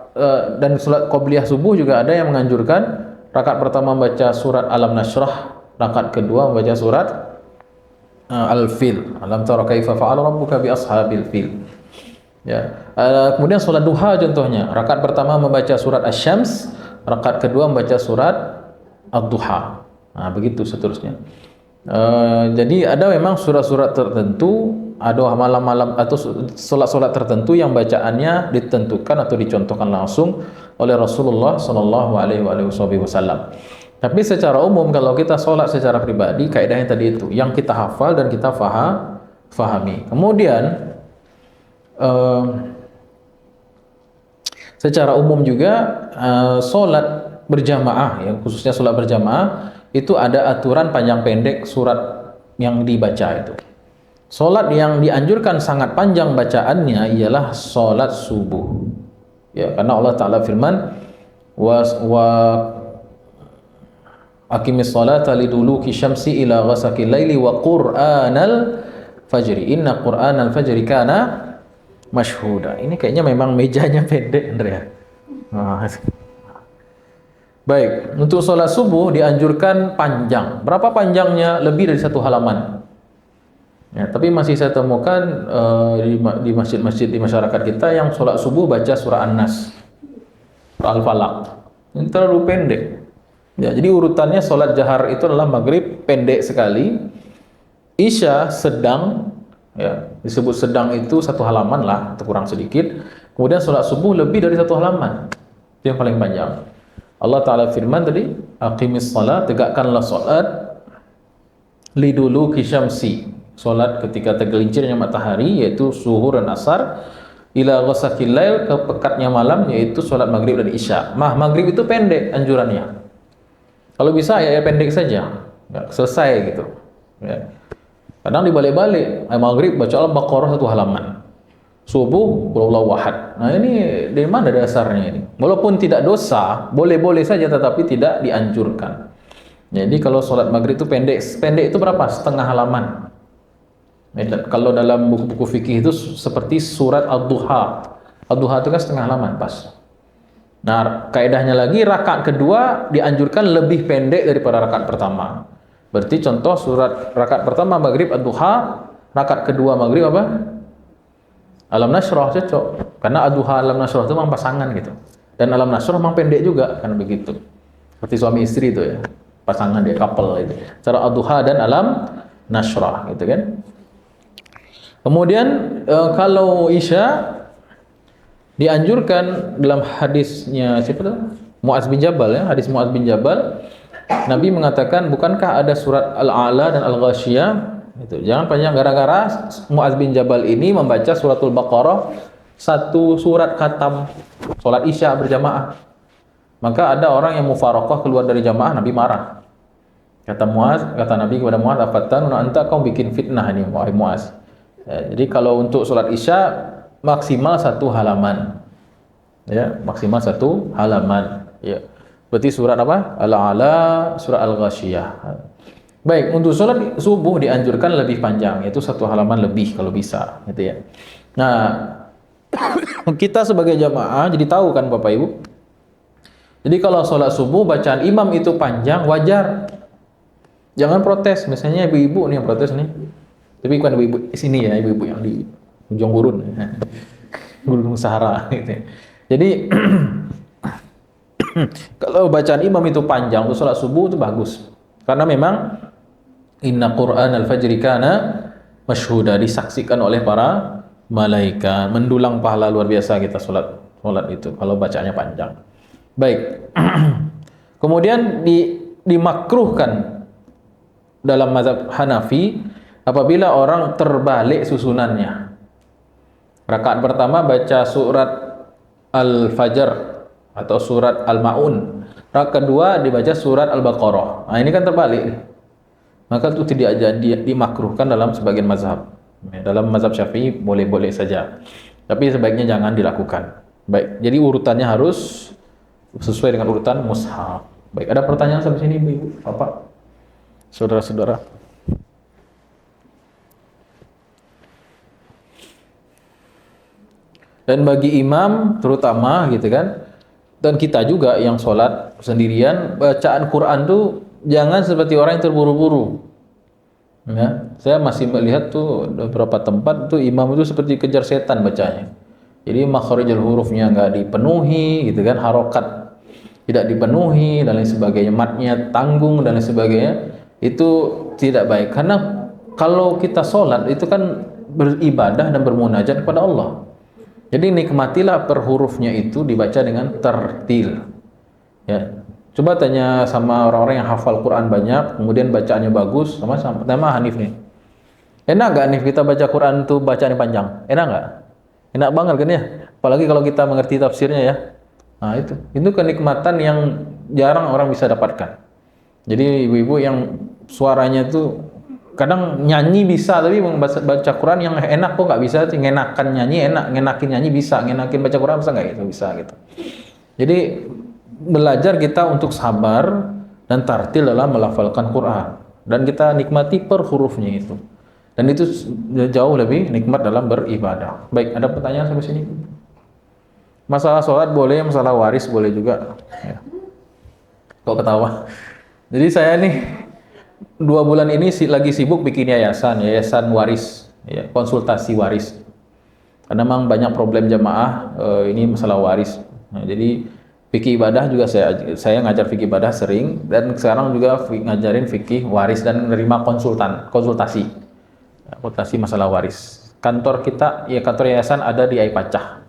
dan salat qobliyah subuh juga ada yang menganjurkan rakaat pertama membaca surat Alam Nashrah, rakaat kedua membaca surat Al-Fil. Alam tara kaifa fa'ala rabbuka bi ashabil fil. Ya. Kemudian salat duha contohnya, rakaat pertama membaca surat Asy-Syams, rakaat kedua membaca surat Ad-Duha. Nah, begitu seterusnya. Jadi ada memang surat-surat tertentu, ada malam-malam atau solat-solat tertentu yang bacaannya ditentukan atau dicontohkan langsung oleh Rasulullah Shallallahu Alaihi Wasallam. Tapi secara umum kalau kita solat secara pribadi, kaidahnya tadi itu, yang kita hafal dan kita fahami. Kemudian secara umum juga solat berjamaah, ya khususnya solat berjamaah itu ada aturan panjang pendek surat yang dibaca itu. Solat yang dianjurkan sangat panjang bacaannya ialah solat subuh. Ya, karena Allah Ta'ala firman, wa aqimis salata liduluki syamsi ila ghasaqil laili wa qur'anal fajri. Inna qur'anal fajri kana masyhuda. Ini kayaknya memang mejanya pendek, Andrea. Baik, untuk sholat subuh dianjurkan panjang. Berapa panjangnya? Lebih dari 1 halaman. Ya, tapi masih saya temukan di masjid-masjid di masyarakat kita yang sholat subuh baca surah An-Nas, surah Al-Falaq. Ini terlalu pendek. Ya, jadi urutannya sholat jahar itu adalah maghrib pendek sekali, isya sedang, ya disebut sedang itu 1 halaman lah atau kurang sedikit. Kemudian sholat subuh lebih dari 1 halaman. Itu yang paling panjang. Allah Ta'ala firman tadi, aqimis salat, tegakkanlah salat liduluki syamsi, salat ketika tergelincirnya matahari, yaitu zuhur dan asar, ila ghasaqil lail, ke pekatnya malam, yaitu salat maghrib dan isya. Maghrib itu pendek anjurannya. Kalau bisa ya pendek saja, ya, selesai gitu. Ya. Kadang dibalik-balik, maghrib baca Al-Baqarah 1 halaman. Subuh qul huwallahu ahad. Nah, ini dari mana dasarnya ini? Walaupun tidak dosa, boleh-boleh saja tetapi tidak dianjurkan. Jadi kalau sholat maghrib itu pendek itu berapa? Setengah halaman. Kalau dalam buku-buku fikih itu seperti surat Ad-Duha. Ad-Duha itu kan setengah halaman pas. Nah, kaidahnya lagi rakaat kedua dianjurkan lebih pendek daripada rakaat pertama. Berarti contoh surat rakaat pertama maghrib Ad-Duha, rakaat kedua maghrib apa? Alam Nashrah cocok, karena Ad-Duha Alam Nashrah itu memang pasangan gitu. Dan Alam Nashrah memang pendek juga, kan begitu. Seperti suami istri itu ya, pasangan dia, couple itu. Cara Ad-Duha dan Alam Nashrah gitu kan. Kemudian kalau Isya dianjurkan dalam hadisnya siapa tuh? Mu'adz bin Jabal ya, hadis Mu'adz bin Jabal. Nabi mengatakan, bukankah ada surat Al-A'la dan Al-Ghasyiyah? Itu. Jangan panjang, gara-gara Mu'adz bin Jabal ini membaca suratul Baqarah 1 surat khatam sholat isya berjamaah. Maka ada orang yang mufaraqah keluar dari jamaah, Nabi marah. Kata Nabi kepada Mu'adz, afattanuna anta, kau bikin fitnah ini wahai Mu'adz. Ya, jadi kalau untuk sholat isya maksimal 1 halaman. Ya, maksimal 1 halaman. Ya. Berarti surat apa? Al-A'la, surat Al-Ghasyiyah. Baik, untuk sholat subuh dianjurkan lebih panjang, yaitu 1 halaman lebih kalau bisa, gitu ya. Nah, kita sebagai jamaah jadi tahu kan Bapak Ibu. Jadi kalau sholat subuh bacaan imam itu panjang, wajar. Jangan protes, misalnya ibu-ibu nih yang protes nih. Tapi bukan ibu-ibu sini ya, ibu-ibu yang di ujung gurun, Gunung Sahara, gitu ya. Jadi kalau bacaan imam itu panjang untuk sholat subuh itu bagus, karena memang Inna Qur'an al-Fajri kana masyhuda, disaksikan oleh para malaikat, mendulang pahala luar biasa kita sholat itu kalau bacaannya panjang. Baik. Kemudian dimakruhkan dalam mazhab Hanafi apabila orang terbalik susunannya. Rakaat pertama baca surat Al-Fajr atau surat Al-Ma'un. Rakaat kedua dibaca surat Al-Baqarah. Nah, ini kan terbalik. Maka itu tidak jadi dimakruhkan dalam sebagian mazhab. Dalam mazhab Syafi'i boleh-boleh saja. Tapi sebaiknya jangan dilakukan. Baik, jadi urutannya harus sesuai dengan urutan mushaf. Baik, ada pertanyaan sampai sini Ibu, Bapak, saudara-saudara? Dan bagi imam terutama gitu kan, dan kita juga yang sholat sendirian, bacaan Quran tuh jangan seperti orang yang terburu-buru. Ya, saya masih melihat tuh beberapa tempat tuh imam itu seperti kejar setan bacanya. Jadi makharijul hurufnya nggak dipenuhi, gitu kan, harokat tidak dipenuhi dan lain sebagainya, matnya tanggung dan lain sebagainya. Itu tidak baik karena kalau kita sholat itu kan beribadah dan bermunajat kepada Allah. Jadi nikmatilah per hurufnya itu dibaca dengan tertil. Ya, coba tanya sama orang-orang yang hafal Quran banyak, kemudian bacaannya bagus, sama Hanif nih. Enak gak Hanif kita baca Quran tuh bacaannya panjang? Enak nggak? Enak banget kan ya? Apalagi kalau kita mengerti tafsirnya ya. Nah itu kenikmatan yang jarang orang bisa dapatkan. Jadi ibu-ibu yang suaranya tuh kadang nyanyi bisa, tapi baca Quran yang enak kok nggak bisa. Ngenakan nyanyi enak, ngenakin nyanyi bisa, ngenakin baca Quran bisa nggak? Itu bisa gitu. Jadi belajar kita untuk sabar dan tartil dalam melafalkan Quran, dan kita nikmati per hurufnya itu, dan itu jauh lebih nikmat dalam beribadah. Baik, ada pertanyaan sampai sini? Masalah sholat boleh, masalah waris boleh juga ya. Kok ketawa? Jadi saya nih 2 bulan ini lagi sibuk bikin yayasan waris ya, konsultasi waris, karena memang banyak problem jamaah ini masalah waris. Nah, jadi fikih ibadah juga saya ngajar fikih ibadah sering, dan sekarang juga ngajarin fikih waris dan menerima konsultasi masalah waris. Kantor kita ya, kantor yayasan ada di Aipacah.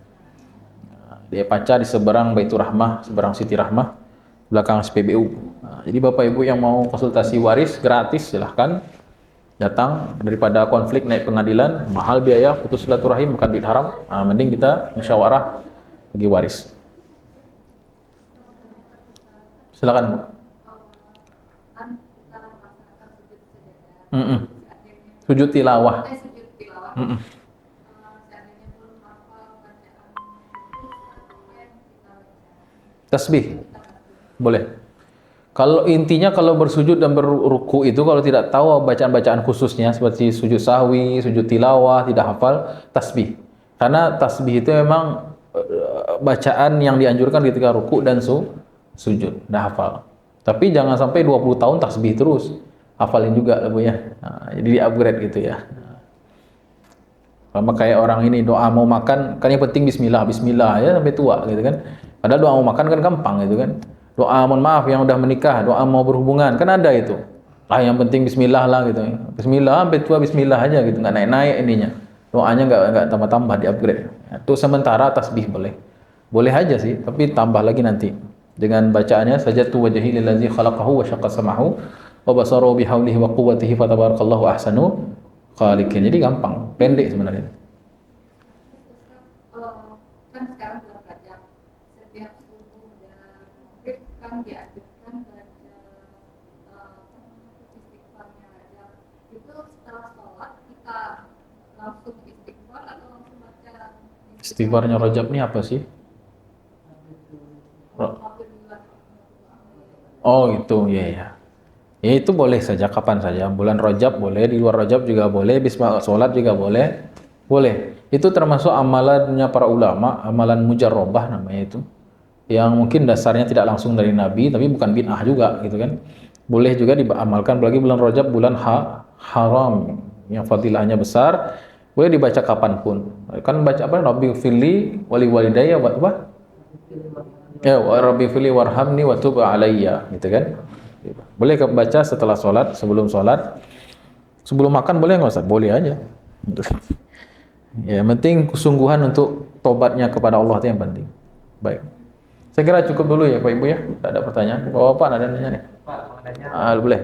Di Aipacah, di seberang Baitur Rahmah, seberang Siti Rahmah, belakang SPBU. Nah, jadi Bapak Ibu yang mau konsultasi waris gratis silahkan datang, daripada konflik naik pengadilan, mahal biaya, putus silaturahim, bukan duit haram. Nah, mending kita musyawarah bagi waris. Silakan Bu. Sujud tilawah. Tasbih boleh. Kalau intinya kalau bersujud dan berruku itu kalau tidak tahu bacaan-bacaan khususnya seperti sujud sahwi, sujud tilawah, tidak hafal, tasbih. Karena tasbih itu memang bacaan yang dianjurkan ketika ruku dan sujud, dah hafal. Tapi jangan sampai 20 tahun tasbih terus. Hafalin juga lah Bu ya. Nah, jadi di-upgrade gitu ya. Sama kayak orang ini doa mau makan, kan yang penting bismillah, bismillah ya sampai tua gitu kan. Padahal doa mau makan kan gampang gitu kan. Doa mohon maaf yang udah menikah, doa mau berhubungan kan ada itu. Ah yang penting bismillah lah gitu. Bismillah sampai tua bismillah aja gitu, nggak naik-naik ininya. Doanya nggak tambah-tambah, di-upgrade. Itu sementara tasbih boleh. Boleh aja sih, tapi tambah lagi nanti. Dengan bacaannya sajadtu wajhi lillazi khalaqahu wa syaqqa samahu wa basarahu bihaulihi wa quwwatihi fatabarakallahu ahsanu khaliqin. Jadi gampang, pendek sebenarnya. Kan sekarang bulan Rajab, setiap subuh dan maghrib kan dianjurkan baca istighfarnya Rajab. Itu setelah sholat kita langsung istighfar atau langsung baca Istighfarnya Rajab ini apa sih? Oh gitu, ya ya. Ya itu boleh saja, kapan saja. Bulan Rajab boleh, di luar Rajab juga boleh, bismillah sholat juga boleh. Boleh. Itu termasuk amalannya para ulama, amalan mujarrabah namanya itu. Yang mungkin dasarnya tidak langsung dari Nabi, tapi bukan bid'ah juga gitu kan. Boleh juga diamalkan, apalagi bulan Rajab bulan haram yang fadilahnya besar. Boleh dibaca kapanpun. Kan baca apa? Rabbi firli wali walidayya apa? Ya, wa rabbi firli warhamni wa tub alayya gitu kan. Boleh baca setelah sholat, sebelum sholat, sebelum makan boleh nggak Ustaz? Boleh aja. Ya, yang penting kesungguhan untuk tobatnya kepada Allah itu yang penting. Baik. Saya kira cukup dulu ya Pak Ibu ya. Tidak ada pertanyaan. Bapak ada nanya nih? Pak, mau nanya. Boleh.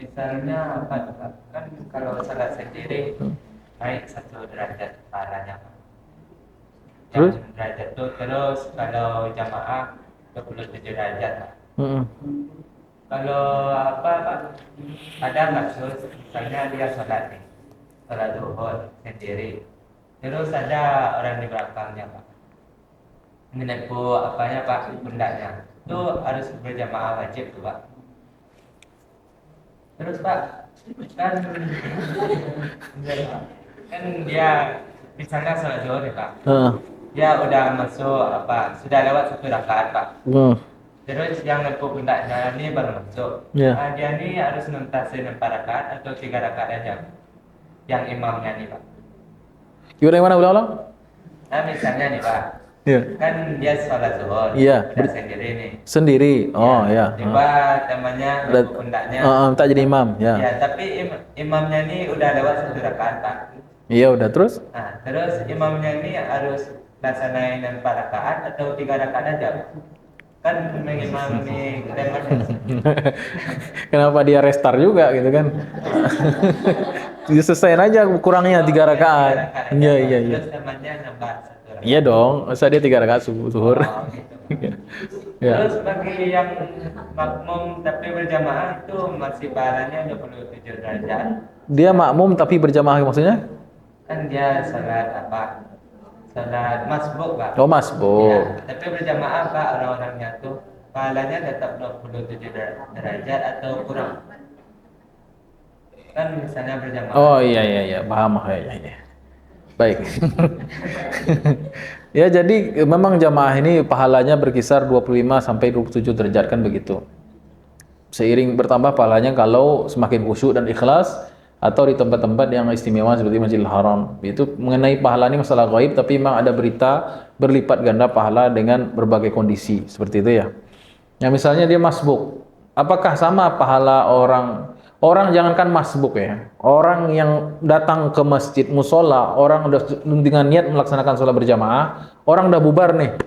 Misalnya apa Pak? Kan kalau salat sendiri naik 1 derajat pahalanya Pak. Terus? Derajat itu terus kalau jamaah 27 derajat Pak. Kalau apa Pak? Ada kasus misalnya dia sholat nih, sholat zuhur sendiri. Terus ada orang di belakangnya Pak, menepu apanya Pak, pundaknya. Itu harus berjamaah wajib tuh Pak. Terus Pak, kan dia misalnya sholat zuhur nih Pak, Heeh. dia udah masuk sudah lewat 1 rakaat Pak. Hmm. Terus yang nepuk pundaknya ini baru masuk. Ya. Dia ini harus nuntasin 4 rakaat atau 3 rakaat aja. Yang imamnya nih Pak. Gimana yang mana ulang-ulang? Nah misalnya nih Pak, Iya. kan dia sholat zuhur, Iya. udah sendiri nih. Sendiri. Oh ya. Tiba temannya Udah- nepuk pundaknya. minta jadi imam, ya. Ya, tapi imamnya ini udah lewat 1 rakaat Pak. Iya udah terus. Nah, terus imamnya ini harus laksanain 4 rakaat atau 3 rakaat aja Pak? Kan mengimami temannya. Kenapa dia restart juga gitu kan? Diselesain aja kurangnya 3 rakaat. Iya iya iya. Terus temannya nambah 1 rakaat. Iya dong, masa dia 3 rakaat zuhur. Oh, gitu. Ya. Terus bagi yang makmum tapi berjamaah itu masih pahalanya 27 derajat. Dia makmum tapi berjamaah maksudnya? Kan dia salat salat masbuk Pak. Oh masbuk. Ya, tapi berjamaah Pak orang-orangnya tuh pahalanya tetap 27 derajat atau kurang. Kan misalnya berjamaah. Oh iya iya iya, paham ya iya iya. Baik. Ya jadi memang jamaah ini pahalanya berkisar 25 sampai 27 derajat kan begitu. Seiring bertambah pahalanya kalau semakin khusyuk dan ikhlas atau di tempat-tempat yang istimewa seperti Masjidil Haram. Itu mengenai pahala ini masalah gaib, tapi memang ada berita berlipat ganda pahala dengan berbagai kondisi seperti itu ya. Ya misalnya dia masbuk, apakah sama pahala orang jangankan masbuk ya, orang yang datang ke masjid musola, orang udah dengan niat melaksanakan sholat berjamaah, orang udah bubar nih,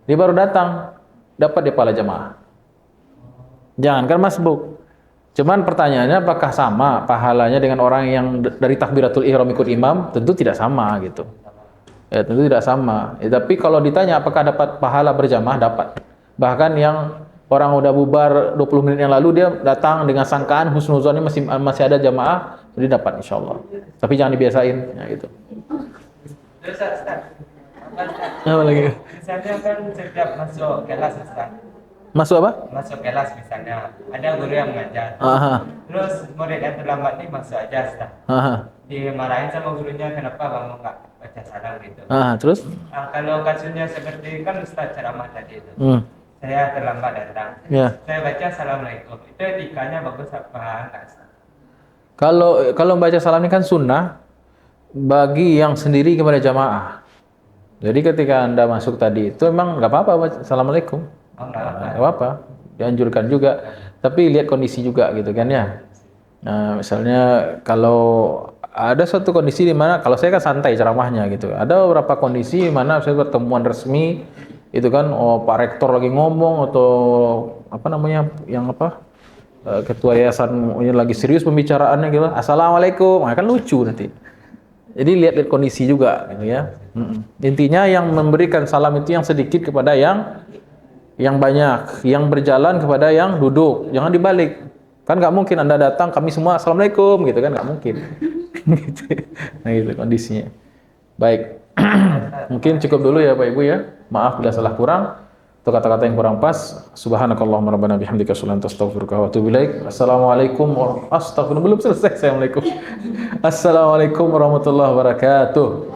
dia baru datang, dapat dia pahala jamaah. Jangankan masbuk. Cuman pertanyaannya apakah sama pahalanya dengan orang yang dari takbiratul ihram ikut imam? Tentu tidak sama gitu. Ya, tentu tidak sama. Ya, tapi kalau ditanya apakah dapat pahala berjamaah, dapat. Bahkan yang orang udah bubar 20 menit yang lalu dia datang dengan sangkaan husnuzon ini masih ada jamaah, jadi dapat insyaallah. Tapi jangan dibiasain ya gitu. Terus Ustaz, Apa lagi? misalnya kan setiap masuk kelas Ustaz, Masuk apa? masuk kelas misalnya ada guru yang mengajar, Aha. terus murid yang terlambat nih masuk aja Ustaz, Aha. dimarahin sama gurunya kenapa kamu nggak baca salam gitu. Aha, terus? Nah, kalau kasusnya seperti kan Ustaz ceramah tadi itu, Hmm. saya terlambat datang, Ya. saya baca assalamualaikum, itu etikanya bagus apa enggak Ustaz? Kalau membaca salam ini kan sunnah bagi yang sendiri kepada jamaah. Jadi ketika Anda masuk tadi itu memang nggak apa-apa baca assalamualaikum. Oh, enggak apa. Nggak apa-apa, dianjurkan juga. Tapi lihat kondisi juga gitu kan ya. Nah, misalnya kalau ada suatu kondisi di mana kalau saya kan santai ceramahnya gitu. Ada beberapa kondisi di mana saya pertemuan resmi itu kan Pak Rektor lagi ngomong atau apa namanya yang apa ketua yayasan lagi serius pembicaraannya gitu. Assalamualaikum, nah, kan lucu nanti. Jadi lihat kondisi juga gitu ya. Intinya yang memberikan salam itu yang sedikit kepada yang banyak, yang berjalan kepada yang duduk, jangan dibalik. Kan nggak mungkin Anda datang, kami semua assalamualaikum gitu kan, nggak mungkin. Gitu. Nah itu kondisinya. Baik, mungkin cukup dulu ya Pak Ibu ya. Maaf bila salah kurang atau kata-kata yang kurang pas. Subhanakallahumma rabbana bihamdika astaghfiruka wa atubu ilaik. Assalamualaikum warahmatullahi wabarakatuh. Belum selesai. Assalamualaikum warahmatullahi wabarakatuh.